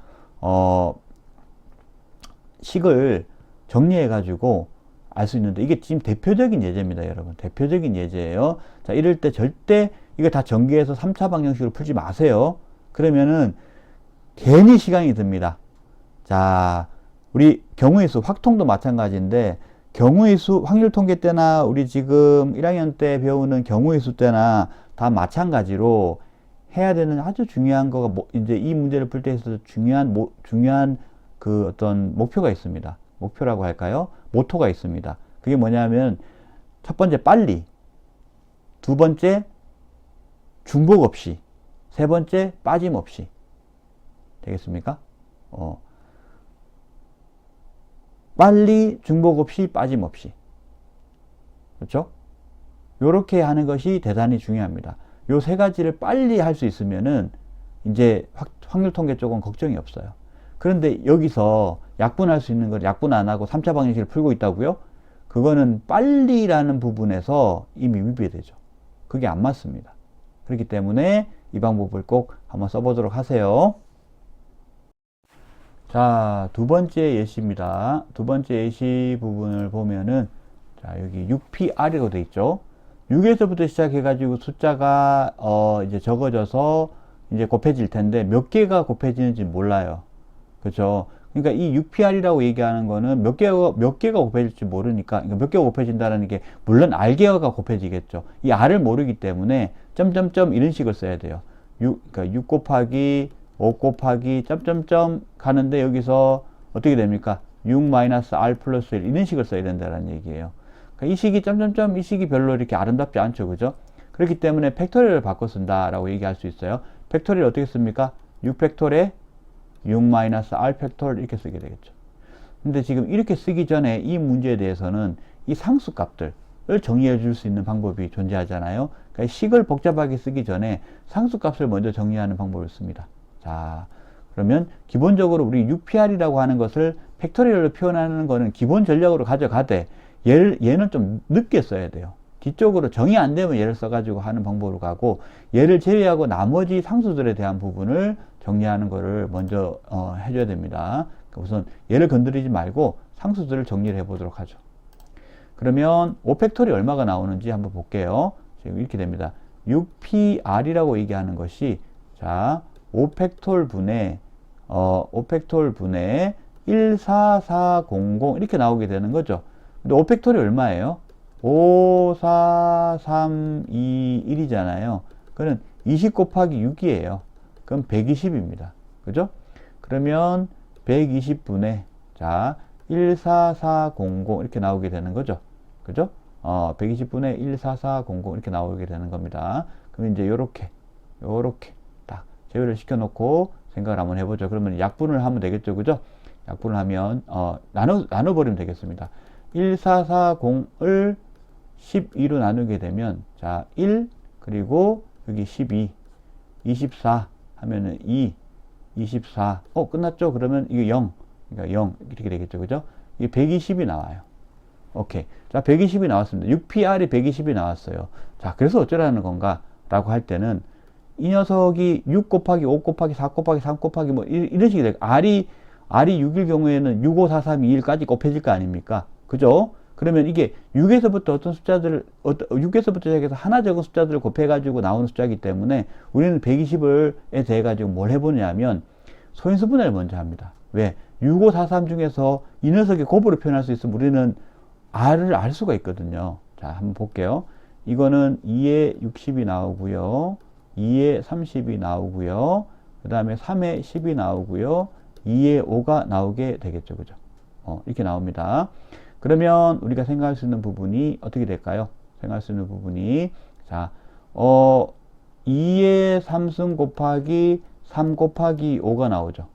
식을 정리해 가지고 알 수 있는데 이게 지금 대표적인 예제입니다, 여러분. 대표적인 예제예요. 자, 이럴 때 절대 이거 다 전개해서 3차 방정식으로 풀지 마세요. 그러면은 괜히 시간이 듭니다. 자, 우리 경우의 수, 확통도 마찬가지인데 경우의 수, 확률 통계 때나 우리 지금 1학년 때 배우는 경우의 수 때나 다 마찬가지로 해야 되는 아주 중요한 거가 이제 이 문제를 풀 때 있어서 중요한 그 어떤 목표가 있습니다. 목표라고 할까요? 모토가 있습니다. 그게 뭐냐면 첫 번째 빨리, 두 번째 중복 없이, 세 번째 빠짐없이. 되겠습니까? 빨리, 중복 없이, 빠짐없이. 그렇죠? 요렇게 하는 것이 대단히 중요합니다. 요 세 가지를 빨리 할 수 있으면은 이제 확률 통계 쪽은 걱정이 없어요. 그런데 여기서 약분할 수 있는 걸 약분 안 하고 3차 방정식을 풀고 있다고요? 그거는 빨리라는 부분에서 이미 위배되죠. 그게 안 맞습니다. 그렇기 때문에 이 방법을 꼭 한번 써보도록 하세요. 자, 두 번째 예시입니다. 두 번째 예시 부분을 보면은, 자, 여기 6PR이라고 되어 있죠. 6에서부터 시작해가지고 숫자가, 이제 적어져서 이제 곱해질 텐데, 몇 개가 곱해지는지 몰라요. 그죠? 그러니까 이 6PR이라고 얘기하는 거는 몇 개가 곱해질지 모르니까, 그러니까 몇 개가 곱해진다는 게, 물론 R개가 곱해지겠죠. 이 R을 모르기 때문에, 점점점 이런 식을 써야 돼요. 그러니까 6 곱하기 5 곱하기 점점점 가는데 여기서 어떻게 됩니까? 6-R 플러스 1 이런 식을 써야 된다는 얘기예요. 그러니까 이 식이 점점점 이 식이 별로 이렇게 아름답지 않죠. 그죠? 그렇기 때문에 팩토리얼을 바꿔 쓴다라고 얘기할 수 있어요. 팩토리얼 어떻게 씁니까? 6팩토리에 6-R 팩토리얼 이렇게 쓰게 되겠죠. 근데 지금 이렇게 쓰기 전에 이 문제에 대해서는 이 상수값들을 정리해 줄 수 있는 방법이 존재하잖아요. 그러니까 식을 복잡하게 쓰기 전에 상수값을 먼저 정리하는 방법을 씁니다. 자, 그러면 기본적으로 우리 6PR이라고 하는 것을 팩토리얼로 표현하는 거는 기본 전략으로 가져가되 얘는 좀 늦게 써야 돼요. 뒤쪽으로 정의 안 되면 얘를 써가지고 하는 방법으로 가고 얘를 제외하고 나머지 상수들에 대한 부분을 정리하는 거를 먼저 해줘야 됩니다. 그러니까 우선 얘를 건드리지 말고 상수들을 정리를 해보도록 하죠. 그러면 5팩토리 얼마가 나오는지 한번 볼게요. 지금 이렇게 됩니다. 6PR이라고 얘기하는 것이 자 5팩톨 분의 14400 이렇게 나오게 되는 거죠. 근데 5팩톨이 얼마예요? 5, 4, 3, 2, 1이잖아요. 그는 20 곱하기 6이에요. 그럼 120입니다. 그죠? 그러면 120분의 자 14400 이렇게 나오게 되는 거죠. 그죠? 120분의 14400 이렇게 나오게 되는 겁니다. 그럼 이제 요렇게 딱 제외를 시켜놓고 생각을 한번 해보죠. 그러면 약분을 하면 되겠죠. 그죠? 약분을 하면 나눠버리면 되겠습니다. 1440을 12로 나누게 되면 자 1 그리고 여기 12 24 하면은 2 24 끝났죠? 그러면 이게 0 그러니까 0 이렇게 되겠죠. 그죠? 이게 120이 나와요. 오케이. 자, 120이 나왔습니다. 6PR이 120이 나왔어요. 자, 그래서 어쩌라는 건가? 라고 할 때는 이 녀석이 6 곱하기 5 곱하기 4 곱하기 3 곱하기 뭐 이런 식이 돼요. R이 6일 경우에는 6, 5, 4, 3, 2, 1까지 곱해질 거 아닙니까? 그죠? 그러면 이게 6에서부터 어떤 숫자들을 6에서부터 시작해서 하나 적은 숫자들을 곱해가지고 나오는 숫자이기 때문에 우리는 120에 대해 가지고 뭘 해보냐면 소인수 분해를 먼저 합니다. 왜? 6, 5, 4, 3 중에서 이 녀석의 곱으로 표현할 수 있으면 우리는 R을 알 수가 있거든요. 자, 한번 볼게요. 이거는 2에 60이 나오고요. 2에 30이 나오고요. 그 다음에 3에 10이 나오고요. 2에 5가 나오게 되겠죠. 그죠? 이렇게 나옵니다. 그러면 우리가 생각할 수 있는 부분이 어떻게 될까요? 생각할 수 있는 부분이 자, 2의 3승 곱하기 3 곱하기 5가 나오죠.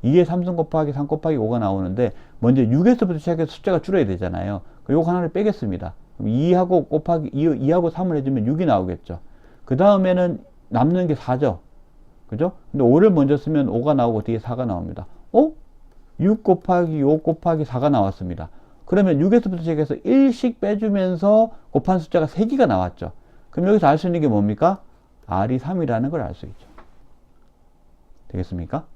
2의 3승 곱하기 3 곱하기 5가 나오는데 먼저 6에서부터 시작해서 숫자가 줄어야 되잖아요. 요거 하나를 빼겠습니다. 그럼 2하고 곱하기 2하고 3을 해주면 6이 나오겠죠. 그 다음에는 남는 게 4죠. 그죠? 근데 5를 먼저 쓰면 5가 나오고 뒤에 4가 나옵니다. 6 곱하기 5 곱하기 4가 나왔습니다. 그러면 6에서부터 시작해서 1씩 빼주면서 곱한 숫자가 3개가 나왔죠. 그럼 여기서 알 수 있는 게 뭡니까? R이 3이라는 걸 알 수 있죠. 되겠습니까?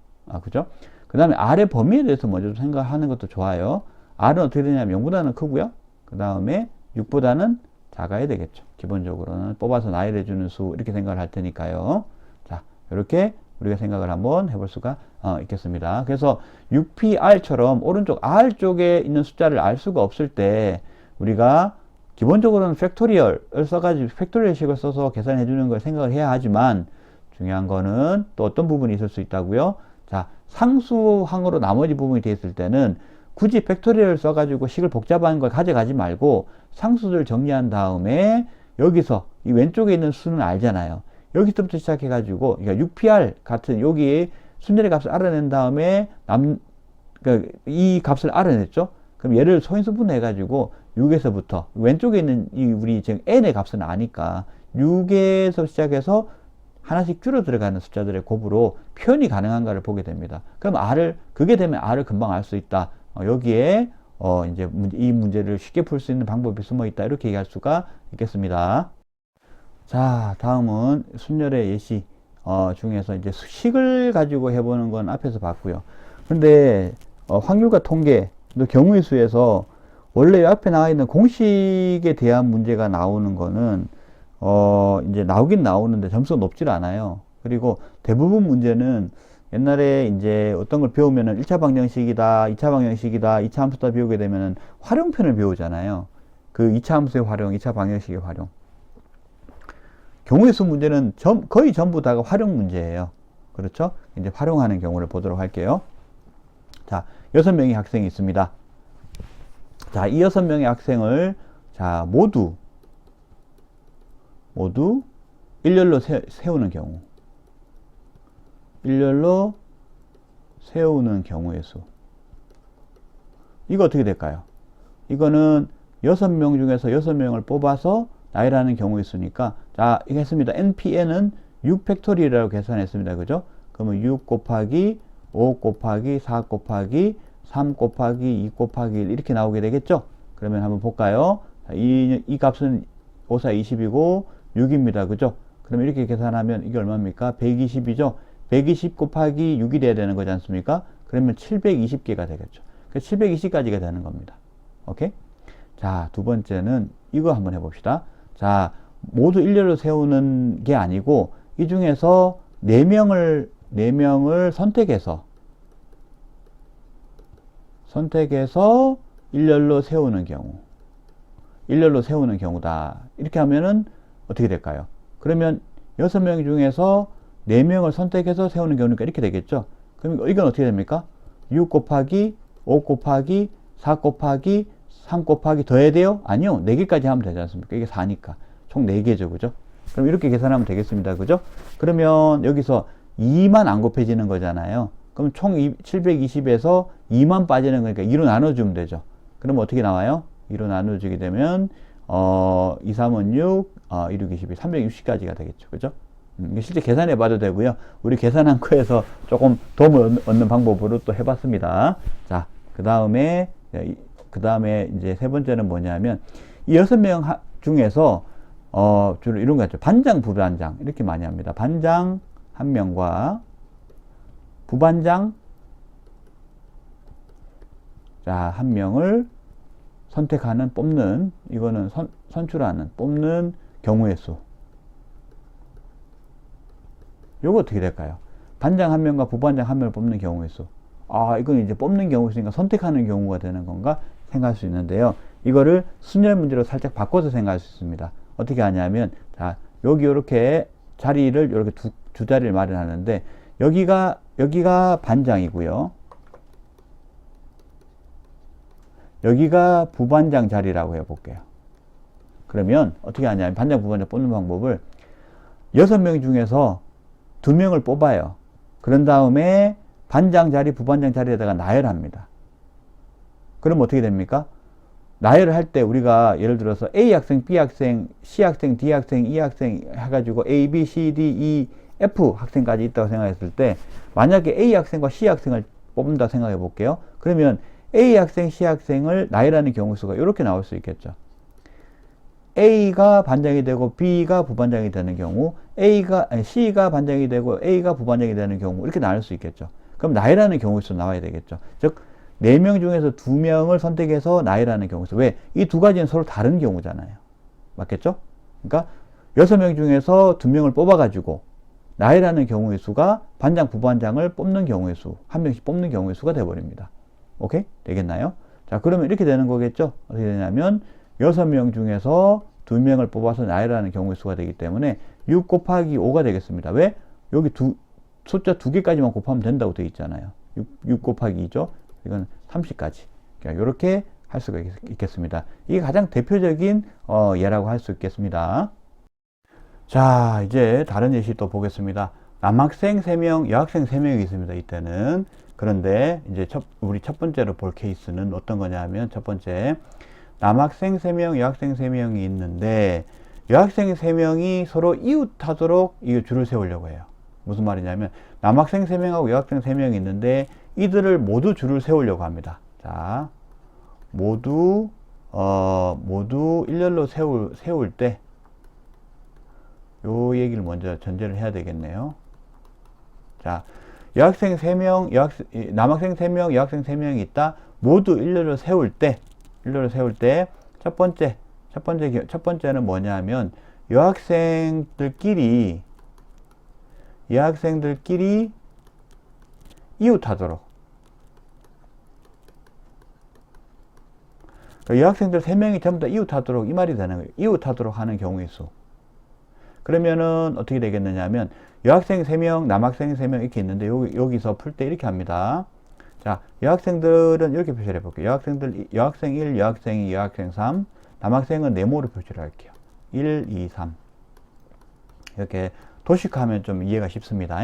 그죠? 그 다음에 R의 범위에 대해서 먼저 좀 생각하는 것도 좋아요. R은 어떻게 되냐면 0보다는 크고요. 그 다음에 6보다는 작아야 되겠죠. 기본적으로는 뽑아서 나열해주는 수 이렇게 생각을 할 테니까요. 자, 이렇게 우리가 생각을 한번 해볼 수가 있겠습니다. 그래서 6PR처럼 오른쪽 R 쪽에 있는 숫자를 알 수가 없을 때 우리가 기본적으로는 팩토리얼을 써가지고 팩토리얼식을 써서 계산해 주는 걸 생각을 해야 하지만 중요한 거는 또 어떤 부분이 있을 수 있다고요? 자, 상수항으로 나머지 부분이 되어 있을 때는 굳이 팩토리얼을 써가지고 식을 복잡한 걸 가져가지 말고 상수들 정리한 다음에 여기서 이 왼쪽에 있는 수는 알잖아요. 여기서부터 시작해가지고 그러니까 6PR 같은 여기에 순열의 값을 알아낸 다음에 그러니까 이 값을 알아냈죠. 그럼 얘를 소인수분해 해가지고 6에서부터 왼쪽에 있는 이 우리 지금 n의 값은 아니까 6에서 시작해서 하나씩 줄어 들어가는 숫자들의 곱으로 표현이 가능한가를 보게 됩니다. 그럼 그게 되면 R을 금방 알 수 있다. 여기에 이제 이 문제를 쉽게 풀 수 있는 방법이 숨어 있다. 이렇게 얘기할 수가 있겠습니다. 자, 다음은 순열의 예시 중에서 이제 식을 가지고 해보는 건 앞에서 봤고요. 근데 확률과 통계, 또 경우의 수에서 원래 앞에 나와 있는 공식에 대한 문제가 나오는 거는 이제 나오긴 나오는데 점수가 높질 않아요. 그리고 대부분 문제는 옛날에 이제 어떤 걸 배우면은 1차 방정식이다, 2차 방정식이다, 2차 함수다 배우게 되면은 활용편을 배우잖아요. 그 2차 함수의 활용, 2차 방정식의 활용. 경우의 수 문제는 거의 전부 다가 활용 문제예요. 그렇죠? 이제 활용하는 경우를 보도록 할게요. 자, 6명의 학생이 있습니다. 자, 이 6명의 학생을 자, 모두 일렬로 세우는 경우. 일렬로 세우는 경우의 수. 이거 어떻게 될까요? 이거는 6명 중에서 6명을 뽑아서 나열하는 경우의 수니까, 자, 이거 했습니다. NPN은 6팩토리라고 계산했습니다. 그죠? 그러면 6 곱하기 5 곱하기 4 곱하기 3 곱하기 2 곱하기 1 이렇게 나오게 되겠죠? 그러면 한번 볼까요? 자, 이 값은 5, 4, 20이고 6입니다. 그죠? 그러면 이렇게 계산하면 이게 얼마입니까? 120이죠? 120 곱하기 6이 돼야 되는 거지 않습니까? 그러면 720개가 되겠죠. 720까지가 되는 겁니다. 오케이? 자, 두 번째는 이거 한번 해봅시다. 자, 모두 일렬로 세우는 게 아니고 이 중에서 4명을 선택해서 일렬로 세우는 경우. 일렬로 세우는 경우다. 이렇게 하면은 어떻게 될까요? 그러면 6명 중에서 4명을 선택해서 세우는 경우니까 이렇게 되겠죠? 그럼 이건 어떻게 됩니까? 6 곱하기 5 곱하기 4 곱하기 3 곱하기 더 해야 돼요? 아니요. 4개까지 하면 되지 않습니까? 이게 4니까. 총 4개죠. 그죠? 그럼 이렇게 계산하면 되겠습니다. 그죠? 그러면 여기서 2만 안 곱해지는 거잖아요. 그럼 총 720에서 2만 빠지는 거니까 2로 나눠주면 되죠. 그럼 어떻게 나와요? 2로 나눠주게 되면 2, 3은 6, 1, 6, 22, 360까지가 되겠죠. 그죠? 실제 계산해 봐도 되고요. 우리 계산한 거에서 조금 도움을 얻는 방법으로 또 해봤습니다. 자, 그 다음에 이제 세 번째는 뭐냐면, 이 6명 중에서, 주로 이런 거 있죠. 반장, 부반장. 이렇게 많이 합니다. 반장 1명과 부반장, 자, 1명을 선택하는, 뽑는, 이거는 선출하는, 뽑는 경우의 수. 요거 어떻게 될까요? 반장 1명과 부반장 1명을 뽑는 경우의 수. 이건 이제 뽑는 경우의 수니까 선택하는 경우가 되는 건가 생각할 수 있는데요. 이거를 순열 문제로 살짝 바꿔서 생각할 수 있습니다. 어떻게 하냐면, 자, 여기 이렇게 자리를 이렇게 두 자리를 마련하는데, 여기가 반장이고요. 여기가 부반장 자리라고 해볼게요. 그러면 어떻게 하냐면, 반장, 부반장 뽑는 방법을 6명 중에서 2명을 뽑아요. 그런 다음에 반장 자리, 부반장 자리에다가 나열합니다. 그럼 어떻게 됩니까? 나열을 할 때 우리가 예를 들어서 A 학생, B 학생, C 학생, D 학생, E 학생 해가지고 A, B, C, D, E, F 학생까지 있다고 생각했을 때, 만약에 A 학생과 C 학생을 뽑는다 생각해 볼게요. 그러면 A 학생, C 학생을 나열하는 경우 수가 이렇게 나올 수 있겠죠. A가 반장이 되고 B가 부반장이 되는 경우, C가 반장이 되고 A가 부반장이 되는 경우, 이렇게 나눌 수 있겠죠. 그럼 나열하는 경우 수 나와야 되겠죠. 즉 4명 중에서 2명을 선택해서 나열하는 경우 수. 왜? 이 두 가지는 서로 다른 경우잖아요. 맞겠죠? 그러니까 6명 중에서 2명을 뽑아가지고 나열하는 경우의 수가 반장, 부반장을 뽑는 경우의 수, 한 명씩 뽑는 경우의 수가 돼버립니다. 오케이? 되겠나요? 자, 그러면 이렇게 되는 거겠죠? 어떻게 되냐면 6명 중에서 2명을 뽑아서 나열하는 경우의 수가 되기 때문에 6 곱하기 5가 되겠습니다. 왜? 여기 숫자 2개까지만 곱하면 된다고 되어 있잖아요. 6 곱하기 2죠? 이건 30까지. 그러니까 이렇게 할 수가 있겠습니다. 이게 가장 대표적인 예라고 할 수 있겠습니다. 자, 이제 다른 예시 또 보겠습니다. 남학생 3명, 여학생 3명이 있습니다. 이때는. 그런데 이제 우리 첫 번째로 볼 케이스는 어떤 거냐면, 첫 번째, 남학생 3명, 여학생 3명이 있는데, 여학생 3명이 서로 이웃하도록 이 줄을 세우려고 해요. 무슨 말이냐면 남학생 3명하고 여학생 3명이 있는데 이들을 모두 줄을 세우려고 합니다. 자, 모두 일렬로 세울 때 요 얘기를 먼저 전제를 해야 되겠네요. 자, 남학생 3명, 여학생 3명이 있다. 모두 일렬로 세울 때 첫 번째는 뭐냐면 여학생들끼리 이웃하도록. 여학생들 3명이 전부 다 이웃하도록, 이 말이 되는 거예요. 이웃하도록 하는 경우의 수. 그러면은 어떻게 되겠느냐 하면 여학생 3명, 남학생 3명 이렇게 있는데 여기서 풀 때 이렇게 합니다. 자, 여학생들은 이렇게 표시를 해볼게요. 여학생 1, 여학생 2, 여학생 3. 남학생은 네모로 표시를 할게요. 1, 2, 3. 이렇게 도식화하면 좀 이해가 쉽습니다.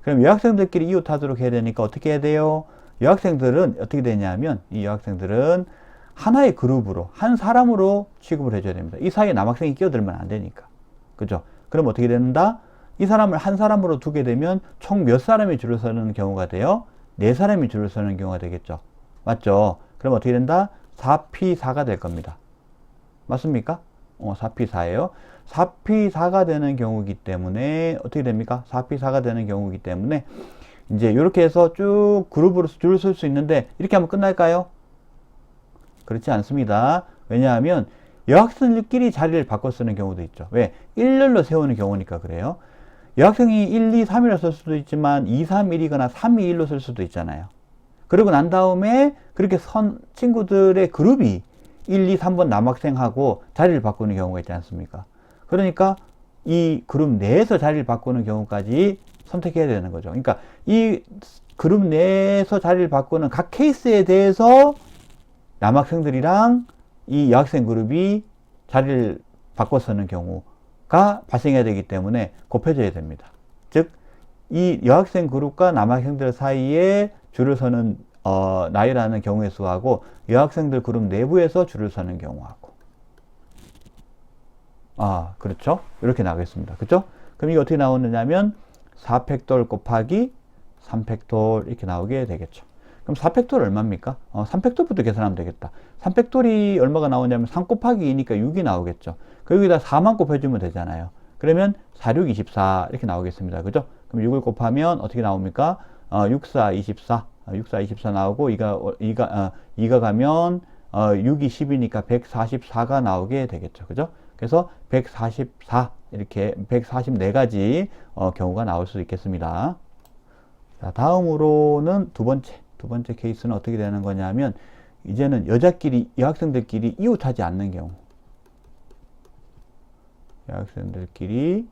그럼 여학생들끼리 이웃하도록 해야 되니까 어떻게 해야 돼요? 여학생들은 어떻게 되냐면 이 여학생들은 하나의 그룹으로, 한 사람으로 취급을 해줘야 됩니다. 이 사이에 남학생이 끼어들면 안 되니까. 그죠? 그럼 어떻게 된다? 이 사람을 한 사람으로 두게 되면 총 몇 사람이 줄을 서는 경우가 돼요? 4사람이 줄을 서는 경우가 되겠죠. 맞죠? 그럼 어떻게 된다? 4P4가 될 겁니다. 맞습니까? 4P4예요. 4P4가 되는 경우이기 때문에 어떻게 됩니까? 4P4가 되는 경우이기 때문에 이제 이렇게 해서 쭉 그룹으로 줄을 설 수 있는데 이렇게 하면 끝날까요? 그렇지 않습니다. 왜냐하면 여학생들끼리 자리를 바꿔 쓰는 경우도 있죠. 왜? 일렬로 세우는 경우니까 그래요. 여학생이 1, 2, 3이라 쓸 수도 있지만 2, 3, 1이거나 3, 2, 1로 쓸 수도 있잖아요. 그러고 난 다음에 그렇게 친구들의 그룹이 1, 2, 3번 남학생하고 자리를 바꾸는 경우가 있지 않습니까? 그러니까 이 그룹 내에서 자리를 바꾸는 경우까지 선택해야 되는 거죠. 그러니까 이 그룹 내에서 자리를 바꾸는 각 케이스에 대해서 남학생들이랑 이 여학생 그룹이 자리를 바꿔 서는 경우가 발생해야 되기 때문에 곱해져야 됩니다. 즉, 이 여학생 그룹과 남학생들 사이에 줄을 서는 나열하는 경우의 수하고 여학생들 그룹 내부에서 줄을 서는 경우하고 그렇죠? 이렇게 나오겠습니다. 그렇죠? 그럼 이게 어떻게 나오느냐면 4팩돌 곱하기 3팩돌 이렇게 나오게 되겠죠. 그럼 4팩돌 얼마입니까? 3팩돌부터 계산하면 되겠다. 3팩돌이 얼마가 나오냐면 3 곱하기 2니까 6이 나오겠죠. 여기다 4만 곱해주면 되잖아요. 그러면 4, 6, 24 이렇게 나오겠습니다. 그죠? 그럼 6을 곱하면 어떻게 나옵니까? 6, 4, 24. 6, 4, 24 나오고 2가 가면 6이 10이니까 144가 나오게 되겠죠. 그죠? 그래서 144 이렇게 144가지 경우가 나올 수 있겠습니다. 자, 다음으로는 두 번째 케이스는 어떻게 되는 거냐면 이제는 여학생들끼리 이웃하지 않는 경우. 여학생들끼리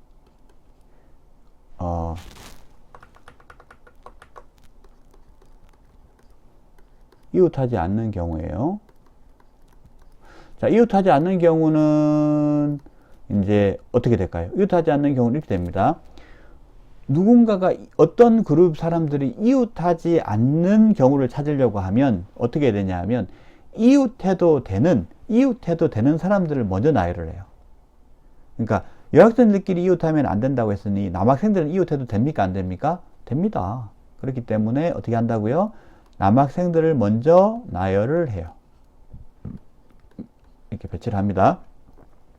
이웃하지 않는 경우예요. 자, 이웃하지 않는 경우는 이제 어떻게 될까요? 이웃하지 않는 경우는 이렇게 됩니다. 누군가가 어떤 그룹 사람들이 이웃하지 않는 경우를 찾으려고 하면 어떻게 해야 되냐 하면 이웃해도 되는 사람들을 먼저 나열을 해요. 그러니까 여학생들끼리 이웃하면 안 된다고 했으니 남학생들은 이웃해도 됩니까? 안 됩니까? 됩니다. 그렇기 때문에 어떻게 한다고요? 남학생들을 먼저 나열을 해요. 이렇게 배치를 합니다.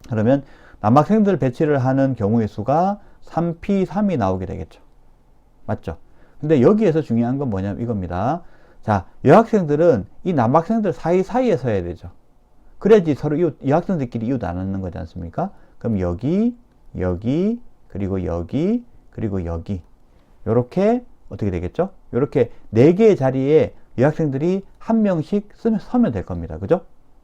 그러면 남학생들 배치를 하는 경우의 수가 3P3이 나오게 되겠죠. 맞죠? 근데 여기에서 중요한 건 뭐냐면 이겁니다. 자, 여학생들은 이 남학생들 사이사이에 서야 되죠. 그래야지 서로 여학생들끼리 이웃 안 하는 거지 않습니까? 그럼 여기, 그리고 여기, 그리고 여기. 요렇게 어떻게 되겠죠? 요렇게 4개의 자리에 여학생들이 한 명씩 서면 될 겁니다. 그죠?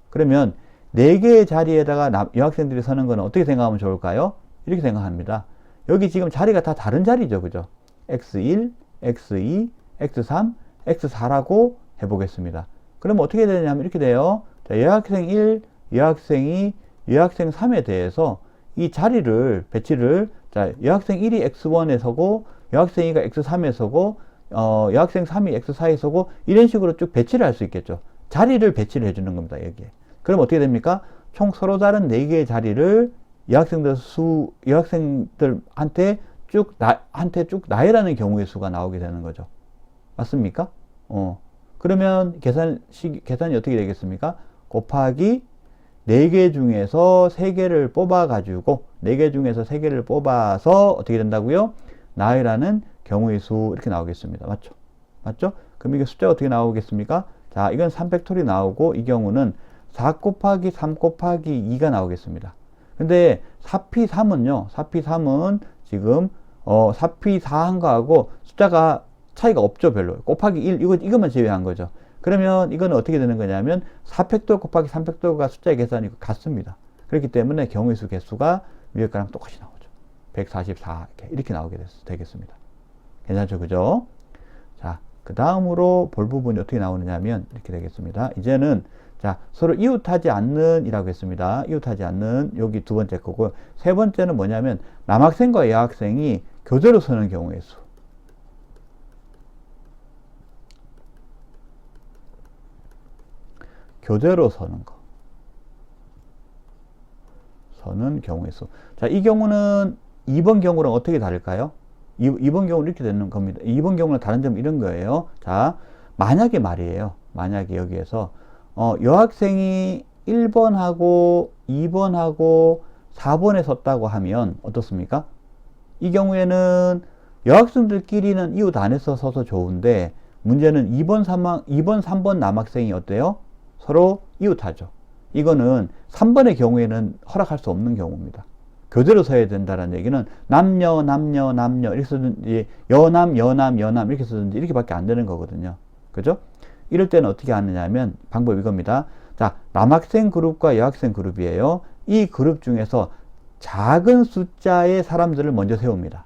그러면 4개의 자리에다가 여학생들이 서는 거는 어떻게 생각하면 좋을까요? 이렇게 생각합니다. 여기 지금 자리가 다 다른 자리죠. 그죠? x1, x2, x3, x4라고 해보겠습니다. 그러면 어떻게 되냐면 이렇게 돼요. 자, 여학생 1, 여학생 2, 여학생 3에 대해서 이 자리를, 배치를, 자, 여학생 1이 x1에 서고, 여학생 2가 x3에 서고, 여학생 3이 x4에 서고, 이런 식으로 쭉 배치를 할 수 있겠죠. 자리를 배치를 해주는 겁니다. 여기에. 그럼 어떻게 됩니까? 총 서로 다른 4개의 자리를 여학생들한테 쭉 나열하는 경우의 수가 나오게 되는 거죠. 맞습니까? 그러면 계산이 어떻게 되겠습니까? 곱하기 4개 중에서 3개를 뽑아가지고, 4개 중에서 3개를 뽑아서 어떻게 된다고요? 나열하는 경우의 수, 이렇게 나오겠습니다. 맞죠? 맞죠? 그럼 이게 숫자가 어떻게 나오겠습니까? 자, 이건 3팩토리 나오고, 이 경우는 4 곱하기 3 곱하기 2가 나오겠습니다. 근데 4P3은요, 4P3은 지금, 4P4한 거하고 숫자가 차이가 없죠, 별로. 곱하기 1, 이것만 제외한 거죠. 그러면 이건 어떻게 되는 거냐면 4팩tor 곱하기 3팩tor가 숫자의 계산이 같습니다. 그렇기 때문에 경우의 수 개수가 위에 거랑 똑같이 나오죠. 144 이렇게 나오게 되겠습니다. 괜찮죠, 그죠? 자, 그 다음으로 볼 부분이 어떻게 나오느냐면 이렇게 되겠습니다. 이제는 자, 서로 이웃하지 않는 이라고 했습니다. 이웃하지 않는, 여기 두 번째 거고요. 세 번째는 뭐냐면 남학생과 여학생이 교대로 서는 경우의 수. 교대로 서는 거. 서는 경우의 수. 자, 이 경우는 2번 경우랑 어떻게 다를까요? 2번 경우는 이렇게 되는 겁니다. 2번 경우는 다른 점은 이런 거예요. 자, 만약에 말이에요. 만약에 여기에서 여학생이 1번하고 2번하고 4번에 섰다고 하면 어떻습니까? 이 경우에는 여학생들끼리는 이웃 안에서 서서 좋은데 문제는 2번, 3번 남학생이 어때요? 서로 이웃하죠. 이거는 3번의 경우에는 허락할 수 없는 경우입니다. 교대로 서야 된다는 얘기는 남녀 이렇게 쓰든지 여남 이렇게 쓰든지 이렇게밖에 안 되는 거거든요. 그죠? 이럴 때는 어떻게 하느냐면 방법 이겁니다. 자, 남학생 그룹과 여학생 그룹이에요. 이 그룹 중에서 작은 숫자의 사람들을 먼저 세웁니다.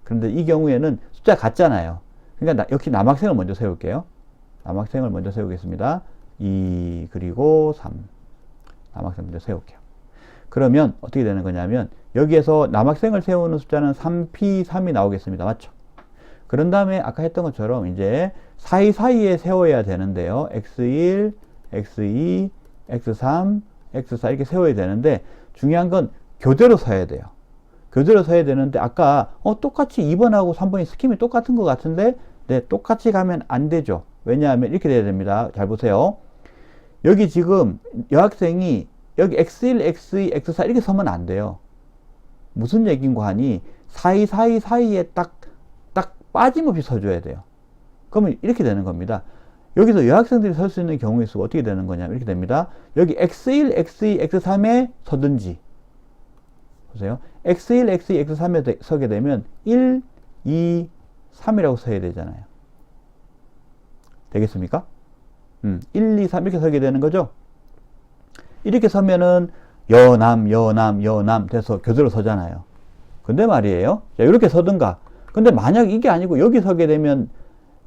그런데 이 경우에는 숫자 같잖아요. 그러니까 역시 남학생을 먼저 세울게요. 남학생을 먼저 세우겠습니다. 2 그리고 3 남학생 먼저 세울게요. 그러면 어떻게 되는 거냐면 여기에서 남학생을 세우는 숫자는 3P3이 나오겠습니다. 맞죠? 그런 다음에 아까 했던 것처럼 이제 사이사이에 세워야 되는데요. X1, X2, X3, X4 이렇게 세워야 되는데 중요한 건 교대로 서야 돼요. 교대로 서야 되는데 아까 똑같이 2번하고 3번이 스킴이 똑같은 것 같은데 네, 똑같이 가면 안 되죠. 왜냐하면 이렇게 돼야 됩니다. 잘 보세요. 여기 지금 여학생이 여기 X1, X2, X4 이렇게 서면 안 돼요. 무슨 얘기인가 하니 사이에 딱 빠짐없이 서줘야 돼요. 그러면 이렇게 되는 겁니다. 여기서 여학생들이 설 수 있는 경우의 수가 어떻게 되는 거냐면 이렇게 됩니다. 여기 X1, X2, X3에 서든지 보세요. X1, X2, X3에 서게 되면 1, 2, 3이라고 서야 되잖아요. 되겠습니까? 1, 2, 3 이렇게 서게 되는 거죠. 이렇게 서면은 여남 돼서 교대로 서잖아요. 근데 말이에요. 자, 이렇게 서든가. 근데 만약 이게 아니고 여기 서게 되면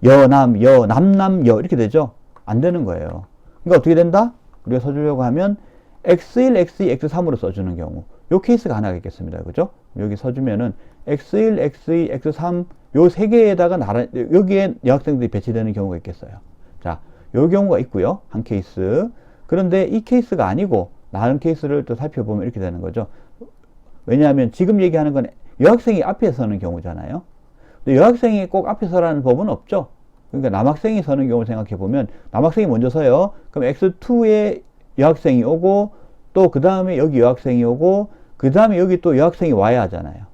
남남 이렇게 되죠. 안 되는 거예요. 그러니까 어떻게 된다? 우리가 서주려고 하면 X1, X2, X3으로 써주는 경우. 요 케이스가 하나가 있겠습니다. 그죠? 여기 서주면은 X1, X2, X3 요 세 개에다가 여기에 여학생들이 배치되는 경우가 있겠어요. 자, 요 경우가 있고요. 한 케이스. 그런데 이 케이스가 아니고 다른 케이스를 또 살펴보면 이렇게 되는 거죠. 왜냐하면 지금 얘기하는 건 여학생이 앞에 서는 경우잖아요. 근데 여학생이 꼭 앞에 서라는 법은 없죠. 그러니까 남학생이 서는 경우를 생각해 보면 남학생이 먼저 서요. 그럼 X2에 여학생이 오고 또 그 다음에 여기 여학생이 오고 그 다음에 여기 또 여학생이 와야 하잖아요.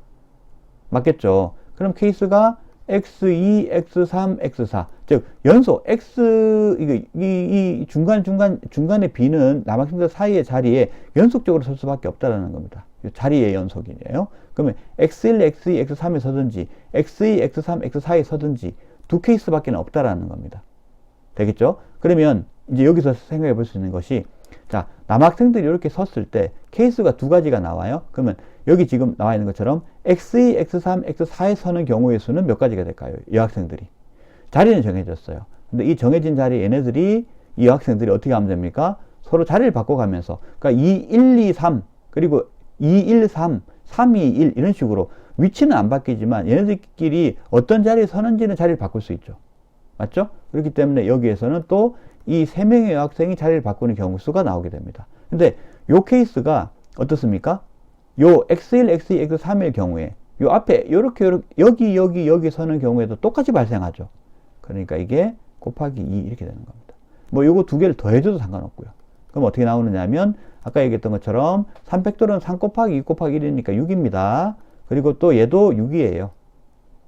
맞겠죠? 그럼 케이스가 X2, X3, X4. 즉, 연속, 이 중간에 B는 남학생들 사이의 자리에 연속적으로 설 수밖에 없다라는 겁니다. 자리의 연속이에요. 그러면 X1, X2, X3에 서든지, X2, X3, X4에 서든지 두 케이스밖에 없다라는 겁니다. 되겠죠? 그러면 이제 여기서 생각해 볼 수 있는 것이 자, 남학생들이 이렇게 섰을 때 케이스가 두 가지가 나와요. 그러면 여기 지금 나와 있는 것처럼 X2, X3, X4에 서는 경우의 수는 몇 가지가 될까요? 여학생들이. 자리는 정해졌어요. 근데 이 정해진 자리에 이 여학생들이 어떻게 하면 됩니까? 서로 자리를 바꿔가면서, 그러니까 2, 1, 2, 3, 그리고 2, 1, 3, 3, 2, 1 이런 식으로 위치는 안 바뀌지만 얘네들끼리 어떤 자리에 서는지는 자리를 바꿀 수 있죠. 맞죠? 그렇기 때문에 여기에서는 또 이 3명의 여학생이 자리를 바꾸는 경우 수가 나오게 됩니다. 근데 요 케이스가 어떻습니까? 요 x1, x2, x3일 경우에 요 앞에 요렇게 여기 서는 경우에도 똑같이 발생하죠. 그러니까 이게 곱하기 2 이렇게 되는 겁니다. 뭐 요거 두 개를 더해줘도 상관없고요. 그럼 어떻게 나오느냐면 아까 얘기했던 것처럼 3팩토리는 3 곱하기 2 곱하기 1이니까 6입니다. 그리고 또 얘도 6이에요.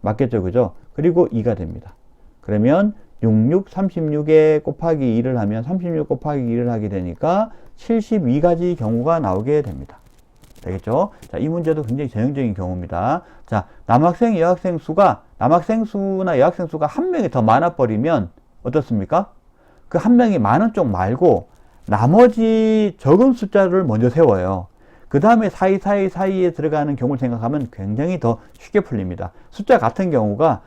맞겠죠? 그죠? 그리고 2가 됩니다. 그러면 66, 36에 곱하기 2를 하면 36 곱하기 2를 하게 되니까 72가지 경우가 나오게 됩니다. 되겠죠? 자, 이 문제도 굉장히 전형적인 경우입니다. 자, 남학생, 여학생 수나 여학생 수가 한 명이 더 많아버리면 어떻습니까? 그 한 명이 많은 쪽 말고 나머지 적은 숫자를 먼저 세워요. 그 다음에 사이에 들어가는 경우를 생각하면 굉장히 더 쉽게 풀립니다. 숫자 같은 경우가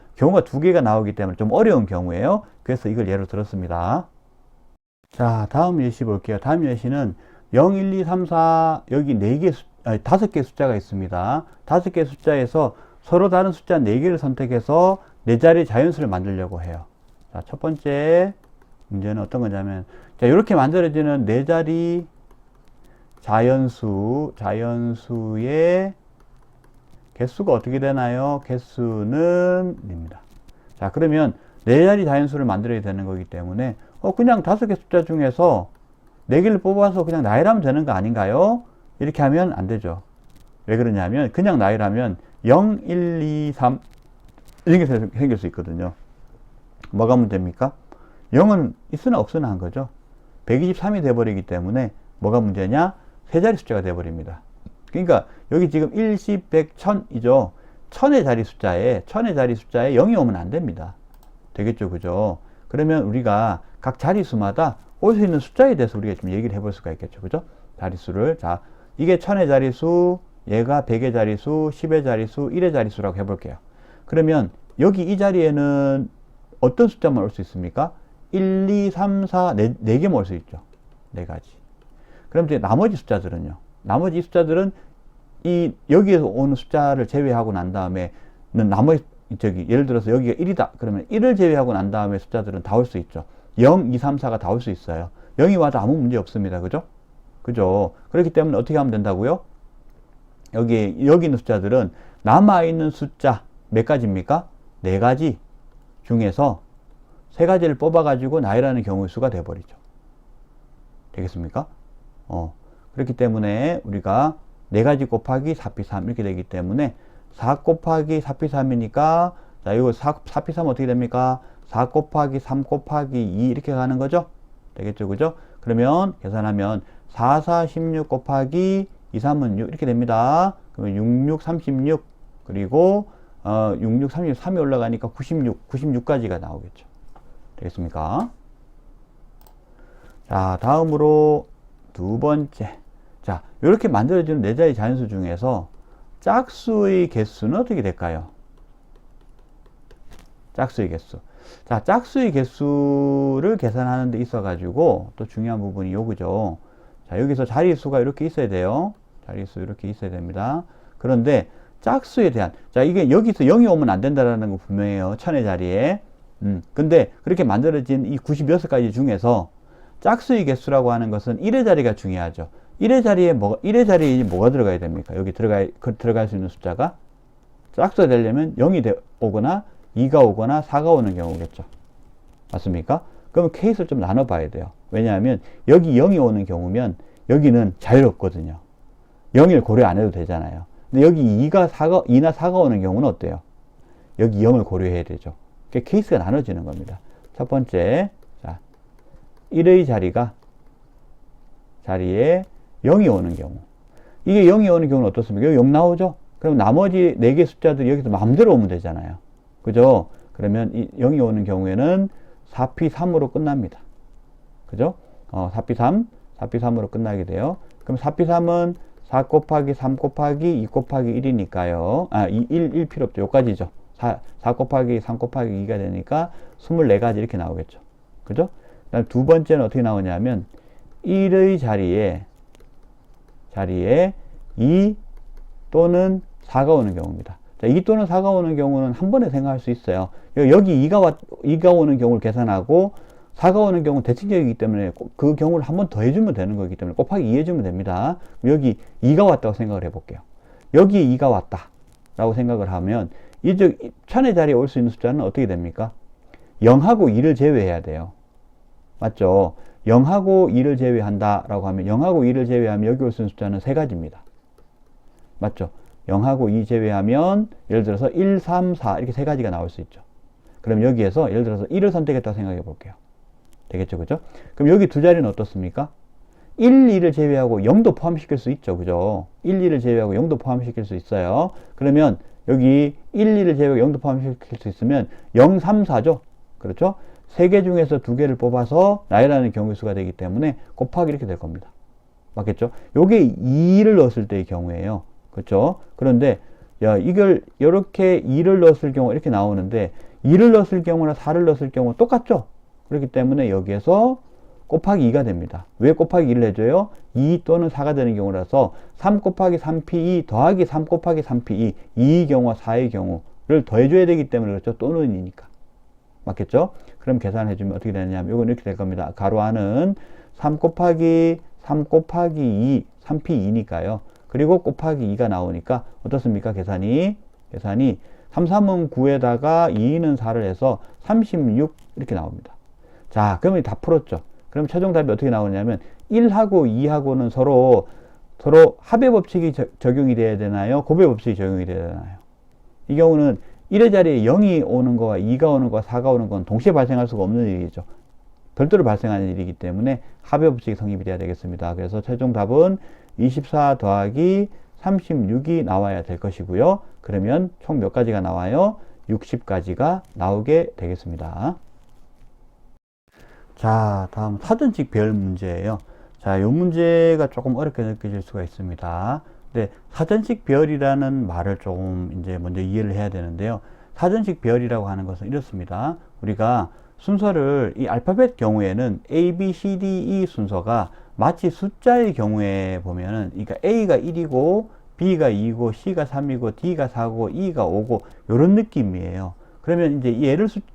두 개가 나오기 때문에 좀 어려운 경우예요. 그래서 이걸 예로 들었습니다. 자, 다음 예시 볼게요. 다음 예시는 0, 1, 2, 3, 4 여기 5개 숫자가 있습니다. 5개 숫자에서 서로 다른 숫자 4개를 선택해서 4자리 자연수를 만들려고 해요. 자, 첫 번째 문제는 어떤 거냐면, 자, 이렇게 만들어지는 4자리 자연수의 개수가 어떻게 되나요? 개수는 입니다. 자, 그러면 4자리 자연수를 만들어야 되는 거기 때문에 그냥 5개 숫자 중에서 4개를 뽑아서 그냥 나열하면 되는 거 아닌가요? 이렇게 하면 안 되죠. 왜 그러냐면 그냥 나열하면 0, 1, 2, 3 이렇게 생길 수 있거든요. 뭐가 문제입니까? 0은 있으나 없으나 한 거죠. 123이 돼버리기 때문에 뭐가 문제냐? 세 자리 숫자가 돼버립니다. 그러니까 여기 지금 1, 10, 100, 1000이죠. 1000의 자리 숫자에 0이 오면 안 됩니다. 되겠죠, 그죠? 그러면 우리가 각 자리수마다 올 수 있는 숫자에 대해서 우리가 좀 얘기를 해볼 수가 있겠죠, 그죠? 자리수를. 자, 이게 1000의 자리수, 얘가 100의 자리수, 10의 자리수, 1의 자리수라고 해볼게요. 그러면 여기 이 자리에는 어떤 숫자만 올 수 있습니까? 1, 2, 3, 4, 4개만 올 수 있죠. 4가지. 그럼 이제 나머지 숫자들은요. 나머지 숫자들은 여기에서 오는 숫자를 제외하고 난 다음에는 예를 들어서 여기가 1이다. 그러면 1을 제외하고 난 다음에 숫자들은 다 올 수 있죠. 0, 2, 3, 4가 다 올 수 있어요. 0이 와도 아무 문제 없습니다. 그죠? 그죠? 그렇기 때문에 어떻게 하면 된다고요? 여기 있는 숫자들은 남아있는 숫자 몇 가지입니까? 4가지 중에서 3가지를 뽑아가지고 나열하는 경우의 수가 돼버리죠. 되겠습니까? 그렇기 때문에 우리가 4가지 곱하기 4p3 이렇게 되기 때문에 4 곱하기 4p3이니까 자, 이거 4p3 어떻게 됩니까? 4 곱하기 3 곱하기 2 이렇게 가는 거죠? 되겠죠? 그죠? 그러면 계산하면 4, 4, 16 곱하기 2, 3은 6 이렇게 됩니다. 그러면 6, 6, 36 그리고 6, 6, 33이 올라가니까 96까지가 나오겠죠. 되겠습니까? 자, 다음으로 두 번째. 자, 이렇게 만들어지는 4자리 자연수 중에서 짝수의 개수는 어떻게 될까요? 짝수의 개수. 자, 짝수의 개수를 계산하는 데 있어가지고 또 중요한 부분이 요거죠. 자, 여기서 자리수가 이렇게 있어야 돼요. 자리수 이렇게 있어야 됩니다. 그런데 짝수에 대한, 자, 이게 여기서 0이 오면 안 된다라는 거 분명해요. 1000의 자리에. 근데 그렇게 만들어진 이 96가지 중에서 짝수의 개수라고 하는 것은 1의 자리가 중요하죠. 1의 자리에 뭐가 들어가야 됩니까? 여기 들어갈 수 있는 숫자가 짝수가 되려면 0이 오거나 2가 오거나 4가 오는 경우겠죠. 맞습니까? 그럼 케이스를 좀 나눠봐야 돼요. 왜냐하면 여기 0이 오는 경우면 여기는 자유롭거든요. 0을 고려 안 해도 되잖아요. 근데 여기 2나 4가 오는 경우는 어때요? 여기 0을 고려해야 되죠. 케이스가 나눠지는 겁니다. 첫 번째, 자, 1의 자리에 0이 오는 경우. 이게 0이 오는 경우는 어떻습니까? 여기 0 나오죠? 그럼 나머지 4개 숫자들이 여기서 마음대로 오면 되잖아요. 그죠? 그러면 이 0이 오는 경우에는 4p3으로 끝납니다. 그죠? 4p3으로 끝나게 돼요. 그럼 4p3은 4 곱하기 3 곱하기 2 곱하기 1이니까요. 1 필요 없죠. 여기까지죠. 4 곱하기 3 곱하기 2가 되니까 24가지 이렇게 나오겠죠. 그죠? 그다음 두 번째는 어떻게 나오냐면 1의 자리에 2 또는 4가 오는 경우입니다. 자, 2 또는 4가 오는 경우는 한 번에 생각할 수 있어요. 여기 2가 오는 경우를 계산하고 4가 오는 경우는 대칭적이기 때문에 그 경우를 한 번 더 해주면 되는 거기 때문에 곱하기 2 해주면 됩니다. 여기 2가 왔다고 생각을 해볼게요. 여기 2가 왔다 라고 생각을 하면 이쪽 천의 자리에 올 수 있는 숫자는 어떻게 됩니까? 0하고 2를 제외해야 돼요. 맞죠? 0하고 2를 제외한다 라고 하면 0하고 2를 제외하면 여기 올 수 있는 숫자는 3가지입니다. 맞죠? 0하고 2 제외하면 예를 들어서 1, 3, 4 이렇게 3가지가 나올 수 있죠. 그럼 여기에서 예를 들어서 1을 선택했다고 생각해 볼게요. 되겠죠? 그죠? 그럼 여기 두 자리는 어떻습니까? 1, 2를 제외하고 0도 포함시킬 수 있죠. 그죠? 1, 2를 제외하고 0도 포함시킬 수 있어요. 그러면 여기 1, 2를 제외하고 0도 포함시킬 수 있으면 0, 3, 4죠? 그렇죠? 3개 중에서 2개를 뽑아서 나열하는 경우수가 되기 때문에 곱하기 이렇게 될 겁니다. 맞겠죠? 요게 2를 넣었을 때의 경우에요. 그렇죠? 그런데 이걸 이렇게 2를 넣었을 경우 이렇게 나오는데 2를 넣었을 경우나 4를 넣었을 경우 똑같죠? 그렇기 때문에 여기에서 곱하기 2가 됩니다. 왜 곱하기 2를 해줘요? 2 또는 4가 되는 경우라서 3 곱하기 3p2 더하기 3 곱하기 3p2 2의 경우와 4의 경우를 더해줘야 되기 때문에 그렇죠. 또는 이니까. 맞겠죠? 그럼 계산해주면 어떻게 되냐면 이건 이렇게 될 겁니다. 가로 안은 3 곱하기 2 3p2니까요. 그리고 곱하기 2가 나오니까 어떻습니까? 계산이 3, 3은 9에다가 2는 4를 해서 36 이렇게 나옵니다. 자, 그러면 다 풀었죠. 그럼 최종 답이 어떻게 나오냐면 1하고 2하고는 서로 합의 법칙이 적용이 돼야 되나요? 곱의 법칙이 적용이 돼야 되나요? 이 경우는 1의 자리에 0이 오는 거와 2가 오는 거와 4가 오는 건 동시에 발생할 수가 없는 일이죠. 별도로 발생하는 일이기 때문에 합의 법칙이 성립이 돼야 되겠습니다. 그래서 최종 답은 24 더하기 36이 나와야 될 것이고요. 그러면 총 몇 가지가 나와요? 60가지가 나오게 되겠습니다. 자, 다음 사전칙 배열 문제예요. 자, 이 문제가 조금 어렵게 느껴질 수가 있습니다. 근데 사전칙 배열이라는 말을 조금 이제 먼저 이해를 해야 되는데요. 사전칙 배열이라고 하는 것은 이렇습니다. 우리가 순서를 이 알파벳 경우에는 A, B, C, D, E 순서가 마치 숫자의 경우에 보면은 그러니까 A가 1이고 B가 2고 C가 3이고 D가 4고 E가 5고 이런 느낌이에요. 그러면 이제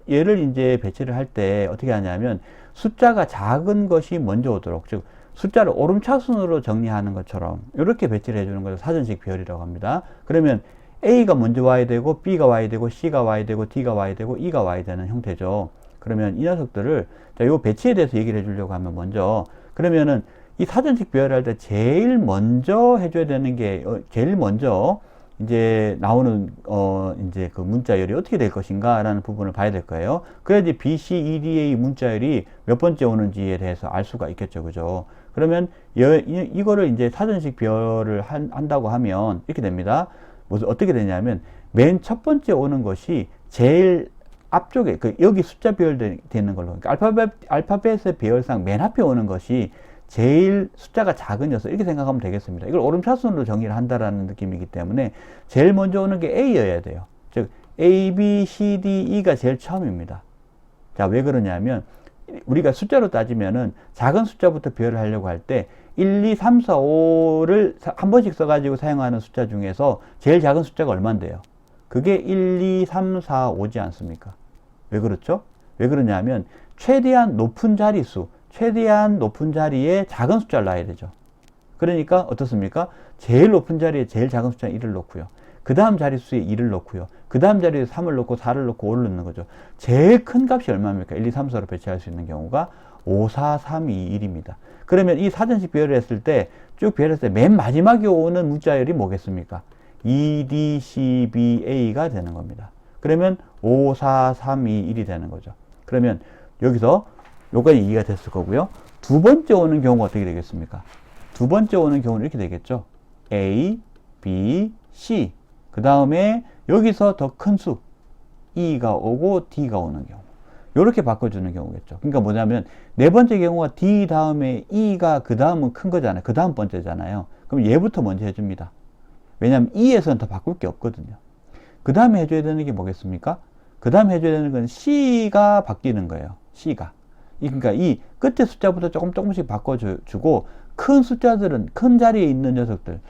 얘를 이제 배치를 할 때 어떻게 하냐면 숫자가 작은 것이 먼저 오도록, 즉 숫자를 오름차순으로 정리하는 것처럼 이렇게 배치를 해주는 것을 사전식 배열이라고 합니다. 그러면 A가 먼저 와야 되고 B가 와야 되고 C가 와야 되고 D가 와야 되고 E가 와야 되는 형태죠. 그러면 이 녀석들을 자, 요 배치에 대해서 얘기를 해주려고 하면 먼저 그러면은 이 사전식 배열을 할 때 제일 먼저 해줘야 되는 게 제일 먼저 이제 나오는 이제 그 문자열이 어떻게 될 것인가라는 부분을 봐야 될 거예요. 그래야지 B, C, E, D, A 문자열이 몇 번째 오는지에 대해서 알 수가 있겠죠, 그죠? 그러면 이거를 이제 사전식 배열을 한다고 하면 이렇게 됩니다. 어떻게 되냐면 맨 첫 번째 오는 것이 제일 앞쪽에 여기 숫자 배열되는 걸로, 그러니까 알파벳의 배열상 맨 앞에 오는 것이 제일 숫자가 작은 녀석 이렇게 생각하면 되겠습니다. 이걸 오름차순으로 정의를 한다라는 느낌이기 때문에 제일 먼저 오는 게 A여야 돼요. 즉 A, B, C, D, E가 제일 처음입니다. 자, 왜 그러냐면 우리가 숫자로 따지면은 작은 숫자부터 배열을 하려고 할 때 1, 2, 3, 4, 5를 한 번씩 써가지고 사용하는 숫자 중에서 제일 작은 숫자가 얼만데요? 그게 1, 2, 3, 4, 5지 않습니까? 왜 그렇죠? 왜 그러냐면 최대한 높은 자릿수, 최대한 높은 자리에 작은 숫자를 놔야 되죠. 그러니까 어떻습니까? 제일 높은 자리에 제일 작은 숫자 1을 넣고요. 그 다음 자릿수에 2를 넣고요. 그 다음 자리에 3을 넣고 4를 넣고 5를 넣는 거죠. 제일 큰 값이 얼마입니까? 1, 2, 3, 4로 배치할 수 있는 경우가 5, 4, 3, 2, 1입니다. 그러면 이 사전식 배열을 했을 때 쭉 배열했을 때 맨 마지막에 오는 문자열이 뭐겠습니까? E, D, C, B, A가 되는 겁니다. 그러면 5, 4, 3, 2, 1이 되는 거죠. 그러면 여기서 요까지 이해가 됐을 거고요. 두 번째 오는 경우가 어떻게 되겠습니까? 두 번째 오는 경우는 이렇게 되겠죠. A, B, C. 그 다음에 여기서 더 큰 수, E가 오고 D가 오는 경우. 요렇게 바꿔주는 경우겠죠. 그러니까 뭐냐면 네 번째 경우가 D 다음에 E가 그 다음은 큰 거잖아요. 그 다음 번째잖아요. 그럼 얘부터 먼저 해줍니다. 왜냐하면 E에서는 더 바꿀 게 없거든요. 그 다음에 해줘야 되는 게 뭐겠습니까? 그 다음에 해줘야 되는 건 C가 바뀌는 거예요. C가. 그러니까 이 끝에 숫자부터 조금씩 바꿔주고 큰 숫자들은 큰 자리에 있는 녀석들은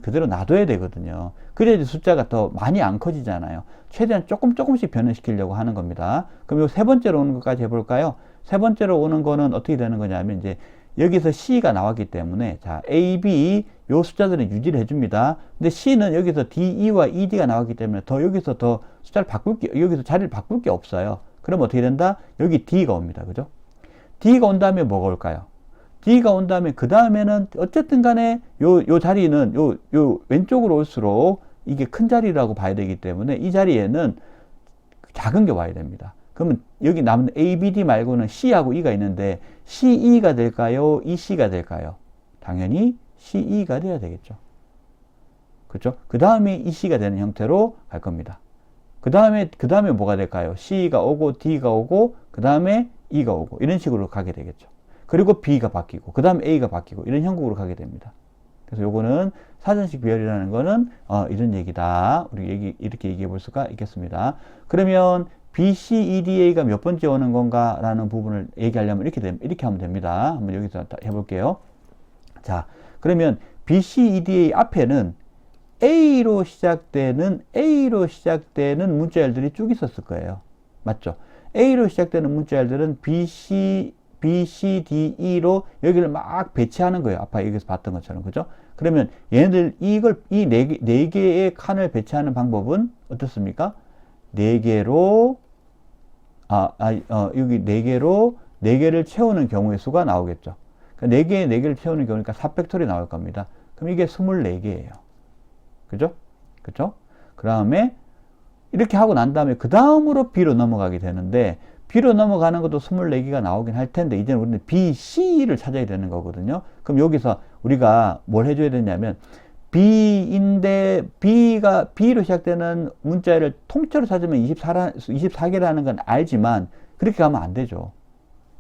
그대로 놔둬야 되거든요. 그래야지 숫자가 더 많이 안 커지잖아요. 최대한 조금씩 변형시키려고 하는 겁니다. 그럼 요 세 번째로 오는 것까지 해볼까요? 세 번째로 오는 거는 어떻게 되는 거냐면 이제 여기서 C가 나왔기 때문에 자, A, B 요 숫자들은 유지를 해줍니다. 근데 C는 여기서 D, E와 ED가 나왔기 때문에 여기서 더 숫자를 여기서 자리를 바꿀 게 없어요. 그럼 어떻게 된다? 여기 D가 옵니다. 그죠? D가 온 다음에 뭐가 올까요? D가 온 다음에 그 다음에는 어쨌든 간에 요 자리는 요 왼쪽으로 올수록 이게 큰 자리라고 봐야 되기 때문에 이 자리에는 작은 게 와야 됩니다. 그러면 여기 남은 A, B, D 말고는 C하고 E가 있는데 CE가 될까요? EC가 될까요? 당연히 CE가 돼야 되겠죠. 그렇죠? 그 다음에 EC가 되는 형태로 갈 겁니다. 그 다음에 뭐가 될까요? C가 오고 D가 오고 그 다음에 E가 오고 이런 식으로 가게 되겠죠. 그리고 B가 바뀌고 그 다음에 A가 바뀌고 이런 형국으로 가게 됩니다. 그래서 요거는 사전식 비율이라는 거는 이런 얘기다. 우리 이렇게 얘기해 볼 수가 있겠습니다. 그러면 B, C, E, D, A가 몇 번째 오는 건가 라는 부분을 얘기하려면 이렇게 하면 됩니다. 한번 여기서 해볼게요. 자, 그러면 B, C, E, D, A 앞에는 A로 시작되는 문자열들이 쭉 있었을 거예요. 맞죠? A로 시작되는 문자열들은 B, C, D, E로 여기를 막 배치하는 거예요. 아까 여기서 봤던 것처럼. 그죠? 그러면 얘네들, 이 네 개의 칸을 배치하는 방법은 어떻습니까? 네 개로, 여기 네 개를 채우는 경우의 수가 나오겠죠. 그러니까 네 개를 채우는 경우니까 4팩토리 나올 겁니다. 그럼 이게 24개예요. 그죠? 그죠? 그 다음에 이렇게 하고 난 다음에 그 다음으로 B로 넘어가게 되는데 B로 넘어가는 것도 24개가 나오긴 할 텐데 이제는 우리는 B, C를 찾아야 되는 거거든요. 그럼 여기서 우리가 뭘 해줘야 되냐면 B인데 B로 시작되는 문자를 통째로 찾으면 24개라는 건 알지만 그렇게 가면 안 되죠.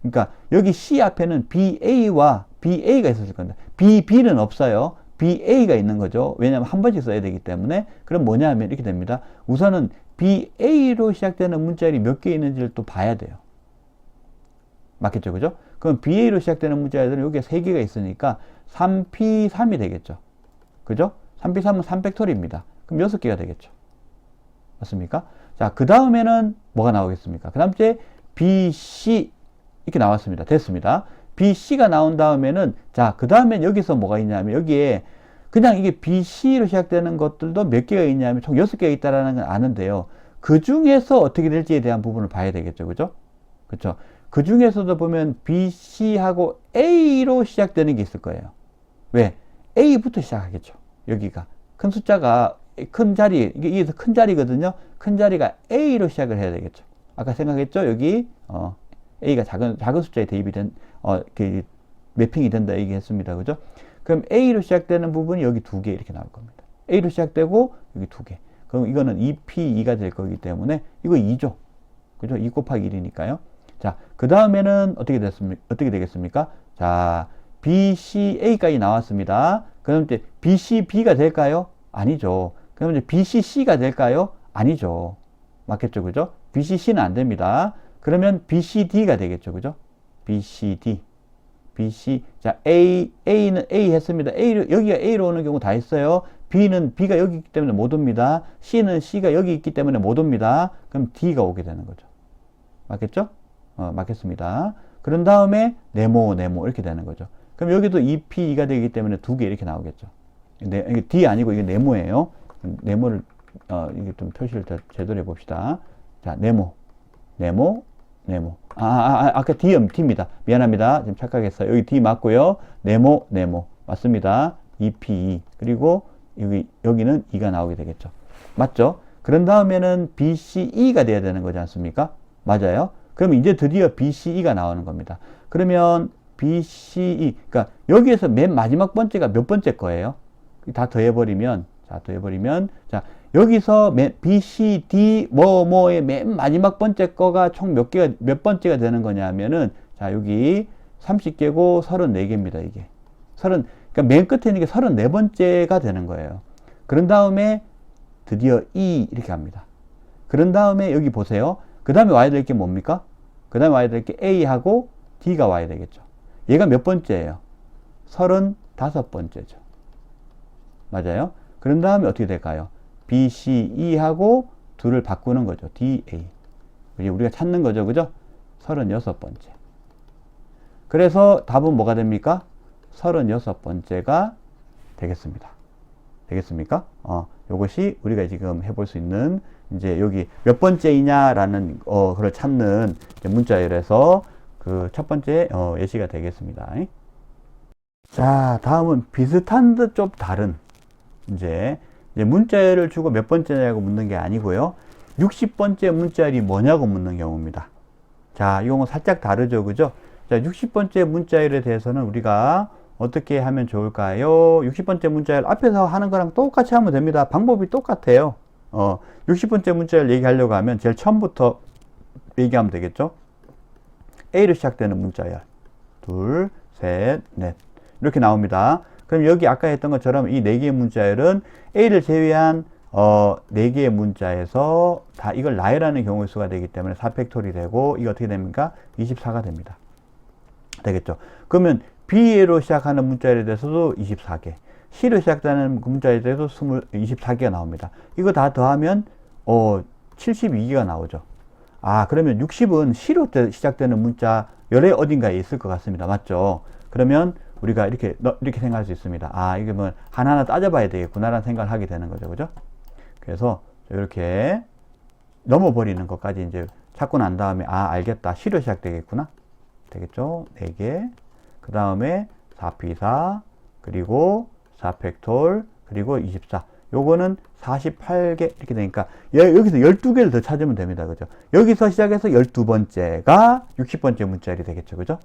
그러니까 여기 C 앞에는 BA가 있었을 겁니다. B는 없어요. BA가 있는 거죠. 왜냐하면 한 번씩 써야 되기 때문에. 그럼 뭐냐 하면 이렇게 됩니다. 우선은 BA로 시작되는 문자열이 몇 개 있는지를 또 봐야 돼요. 맞겠죠? 그죠? 그럼 BA로 시작되는 문자열은 여기에 3개가 있으니까 3P3이 되겠죠. 그죠? 3P3은 3팩토리입니다. 그럼 6개가 되겠죠. 맞습니까? 자, 그 다음에는 뭐가 나오겠습니까? 그 다음 주에 BC 이렇게 나왔습니다. 됐습니다. BC가 나온 다음에는 자, 그 다음엔 여기서 뭐가 있냐면 여기에 그냥 이게 BC로 시작되는 것들도 몇 개가 있냐면 총 6개가 있다라는 건 아는데요. 그 중에서 어떻게 될지에 대한 부분을 봐야 되겠죠. 그죠? 그렇죠? 그 중에서도 보면 BC하고 A로 시작되는 게 있을 거예요. 왜? A부터 시작하겠죠. 여기가 큰 숫자가 큰 자리, 이게 큰 자리거든요. 큰 자리가 A로 시작을 해야 되겠죠. 아까 생각했죠? 여기 A가 작은 숫자에 대입이 매핑이 된다 얘기했습니다. 그죠? 그럼 A로 시작되는 부분이 여기 2개 이렇게 나올 겁니다. A로 시작되고 여기 2개. 그럼 이거는 2P2가 될 거기 때문에 이거 2죠. 그죠? 2 곱하기 1이니까요. 자, 그 다음에는 어떻게 되겠습니까? 자, BCA까지 나왔습니다. 그럼 이제 BCB가 될까요? 아니죠. 그럼 이제 BCC가 될까요? 아니죠. 맞겠죠? 그죠? BCC는 안 됩니다. 그러면 BCD가 되겠죠. 그죠? BCD. 자, A는 A 했습니다. 여기가 A로 오는 경우 다 있어요. B는 B가 여기 있기 때문에 못 옵니다. C는 C가 여기 있기 때문에 못 옵니다. 그럼 D가 오게 되는 거죠. 맞겠죠? 맞겠습니다. 그런 다음에 네모 이렇게 되는 거죠. 그럼 여기도 2P2가 되기 때문에 2개 이렇게 나오겠죠. 이게 D 아니고 이게 네모예요. 네모를 이게 좀 표시를 제대로 해봅시다. 자, 네모. 아까 D입니다. 미안합니다. 지금 착각했어요. 여기 D 맞고요. 네모. 맞습니다. 2P2. 그리고 여기는 2가 나오게 되겠죠. 맞죠? 그런 다음에는 BCE가 돼야 되는 거지 않습니까? 맞아요. 그럼 이제 드디어 BCE가 나오는 겁니다. 그러면 BCE, 그러니까 여기에서 맨 마지막 번째가 몇 번째 거예요? 다 더해버리면, 자, 여기서 BCD 뭐의 맨 마지막 번째 거가 총 몇 번째가 되는 거냐 하면은, 자, 여기 30개고 34개입니다, 이게. 그러니까 맨 끝에 있는 게 34번째가 되는 거예요. 그런 다음에 드디어 E 이렇게 갑니다. 그런 다음에 여기 보세요. 그 다음에 와야 될 게 뭡니까? 그 다음에 와야 될 게 A하고 D가 와야 되겠죠. 얘가 몇 번째예요? 35번째죠. 맞아요? 그런 다음에 어떻게 될까요? B, C, E하고 둘을 바꾸는 거죠. D, A. 우리가 찾는 거죠. 그죠? 36번째. 그래서 답은 뭐가 됩니까? 36번째가 되겠습니다. 되겠습니까? 요것이 우리가 지금 해볼 수 있는 이제 여기 몇 번째이냐라는 그걸 찾는 문자열에서 그 첫 번째 예시가 되겠습니다. 자, 다음은 비슷한 듯 좀 다른 이제 문자열을 주고 몇 번째냐고 묻는 게 아니고요. 60번째 문자열이 뭐냐고 묻는 경우입니다. 자, 이 경우 살짝 다르죠, 그죠? 자, 60번째 문자열에 대해서는 우리가 어떻게 하면 좋을까요? 60번째 문자열 앞에서 하는 거랑 똑같이 하면 됩니다. 방법이 똑같아요. 60번째 문자열 얘기하려고 하면 제일 처음부터 얘기하면 되겠죠? A로 시작되는 문자열. 둘, 셋, 넷. 이렇게 나옵니다. 그럼 여기 아까 했던 것처럼 이 4개의 문자열은 A를 제외한 4개의 문자에서 다 이걸 나열하는 경우의 수가 되기 때문에 4팩토리 되고 이게 어떻게 됩니까? 24가 됩니다. 되겠죠? 그러면 B로 시작하는 문자열에 대해서도 24개, C로 시작하는 문자열에 대해서 24개가 나옵니다. 이거 다 더하면 72개가 나오죠. 그러면 60은 C로 시작되는 문자열의 어딘가에 있을 것 같습니다. 맞죠? 그러면 우리가 이렇게 생각할 수 있습니다. 이게 뭐 하나하나 따져봐야 되겠구나라는 생각을 하게 되는 거죠. 그죠? 그래서 이렇게 넘어버리는 것까지 이제 찾고 난 다음에 알겠다. C로 시작되겠구나. 되겠죠? 4개. 그 다음에 4p4 그리고 4팩톨 그리고 24. 요거는 48개 이렇게 되니까 여기서 12개를 더 찾으면 됩니다. 그죠? 여기서 시작해서 12번째가 60번째 문자열이 되겠죠. 그죠?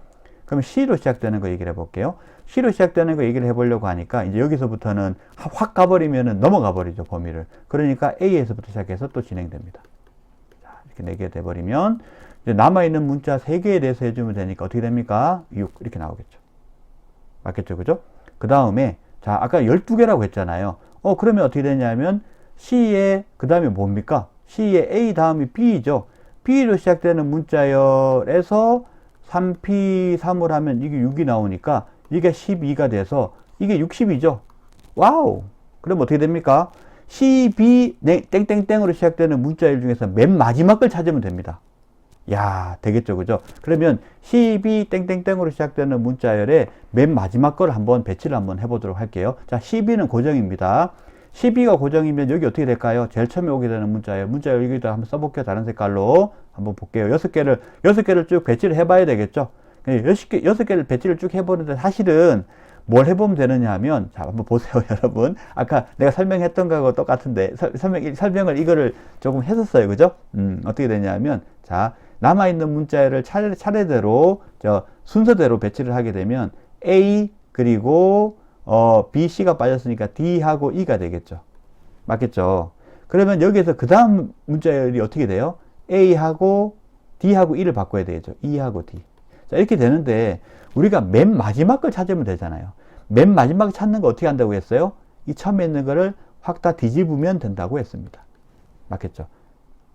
그럼 C로 시작되는 거 얘기를 해볼게요. C로 시작되는 거 얘기를 해보려고 하니까 이제 여기서부터는 확 가버리면은 넘어가 버리죠, 범위를. 그러니까 A에서부터 시작해서 또 진행됩니다. 자, 이렇게 4개 돼버리면 이제 남아있는 문자 3개에 대해서 해주면 되니까 어떻게 됩니까? 6 이렇게 나오겠죠. 맞겠죠, 그죠? 그 다음에 자, 아까 12개라고 했잖아요. 그러면 어떻게 되냐면 C에 그 다음에 뭡니까? C에 A 다음이 B죠. B로 시작되는 문자열에서 3p3을 하면 이게 6이 나오니까 이게 12가 돼서 이게 60이죠. 와우! 그럼 어떻게 됩니까? CB 땡땡땡으로 시작되는 문자열 중에서 맨 마지막 걸 찾으면 됩니다. 야, 되겠죠, 그죠? 그러면 CB 땡땡땡으로 시작되는 문자열의 맨 마지막 걸 한번 배치를 한번 해보도록 할게요. 자, CB는 고정입니다. CB가 고정이면 여기 어떻게 될까요? 제일 처음에 오게 되는 문자열 여기다 한번 써볼게요. 다른 색깔로 한번 볼게요. 6개를 쭉 배치를 해봐야 되겠죠? 6개를 배치를 쭉 해보는데 사실은 뭘 해보면 되느냐 하면, 자, 한번 보세요, 여러분. 아까 내가 설명했던 거하고 똑같은데, 설명을 이거를 조금 했었어요. 그죠? 어떻게 되냐 하면, 자, 남아있는 문자열을 차례대로, 순서대로 배치를 하게 되면, A, 그리고, B, C가 빠졌으니까 D하고 E가 되겠죠. 맞겠죠? 그러면 여기에서 그 다음 문자열이 어떻게 돼요? A하고 D하고 E를 바꿔야 되겠죠. E하고 D. 자, 이렇게 되는데, 우리가 맨 마지막 걸 찾으면 되잖아요. 맨 마지막 찾는 거 어떻게 한다고 했어요? 이 처음에 있는 거를 확 다 뒤집으면 된다고 했습니다. 맞겠죠?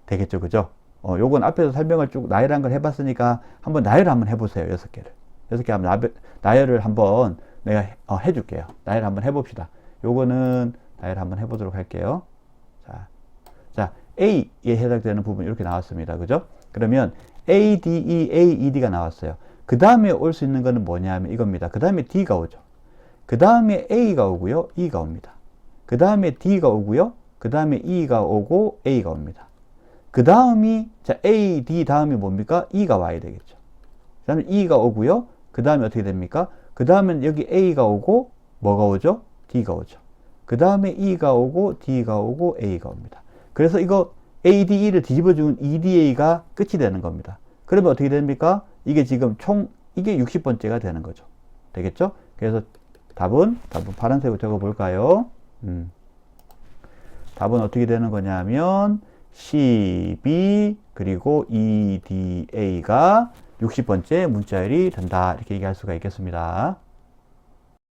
되겠죠? 그죠? 요건 앞에서 설명을 쭉 나열한 걸 해봤으니까 한번 나열 한번 해보세요. 6개를. 6개 한번 나열을 한번 내가 해줄게요. 나열 한번 해봅시다. 요거는 나열 한번 해보도록 할게요. 자, A에 해당되는 부분 이렇게 나왔습니다. 그죠? 그러면 A, D, E, A, E, D가 나왔어요. 그 다음에 올 수 있는 거는 뭐냐 하면 이겁니다. 그 다음에 D가 오죠. 그 다음에 A가 오고요. E가 옵니다. 그 다음에 D가 오고요. 그 다음에 E가 오고 A가 옵니다. 그 다음이, 자, A, D 다음이 뭡니까? E가 와야 되겠죠. 그 다음에 E가 오고요. 그 다음에 어떻게 됩니까? 그 다음엔 여기 A가 오고, 뭐가 오죠? D가 오죠. 그 다음에 E가 오고, D가 오고, A가 옵니다. 그래서 이거 ADE를 뒤집어주면 EDA가 끝이 되는 겁니다. 그러면 어떻게 됩니까? 이게 지금 이게 60번째가 되는 거죠. 되겠죠? 그래서 답은 파란색으로 적어 볼까요? 답은 어떻게 되는 거냐면, CB, 그리고 EDA가 60번째 문자열이 된다. 이렇게 얘기할 수가 있겠습니다.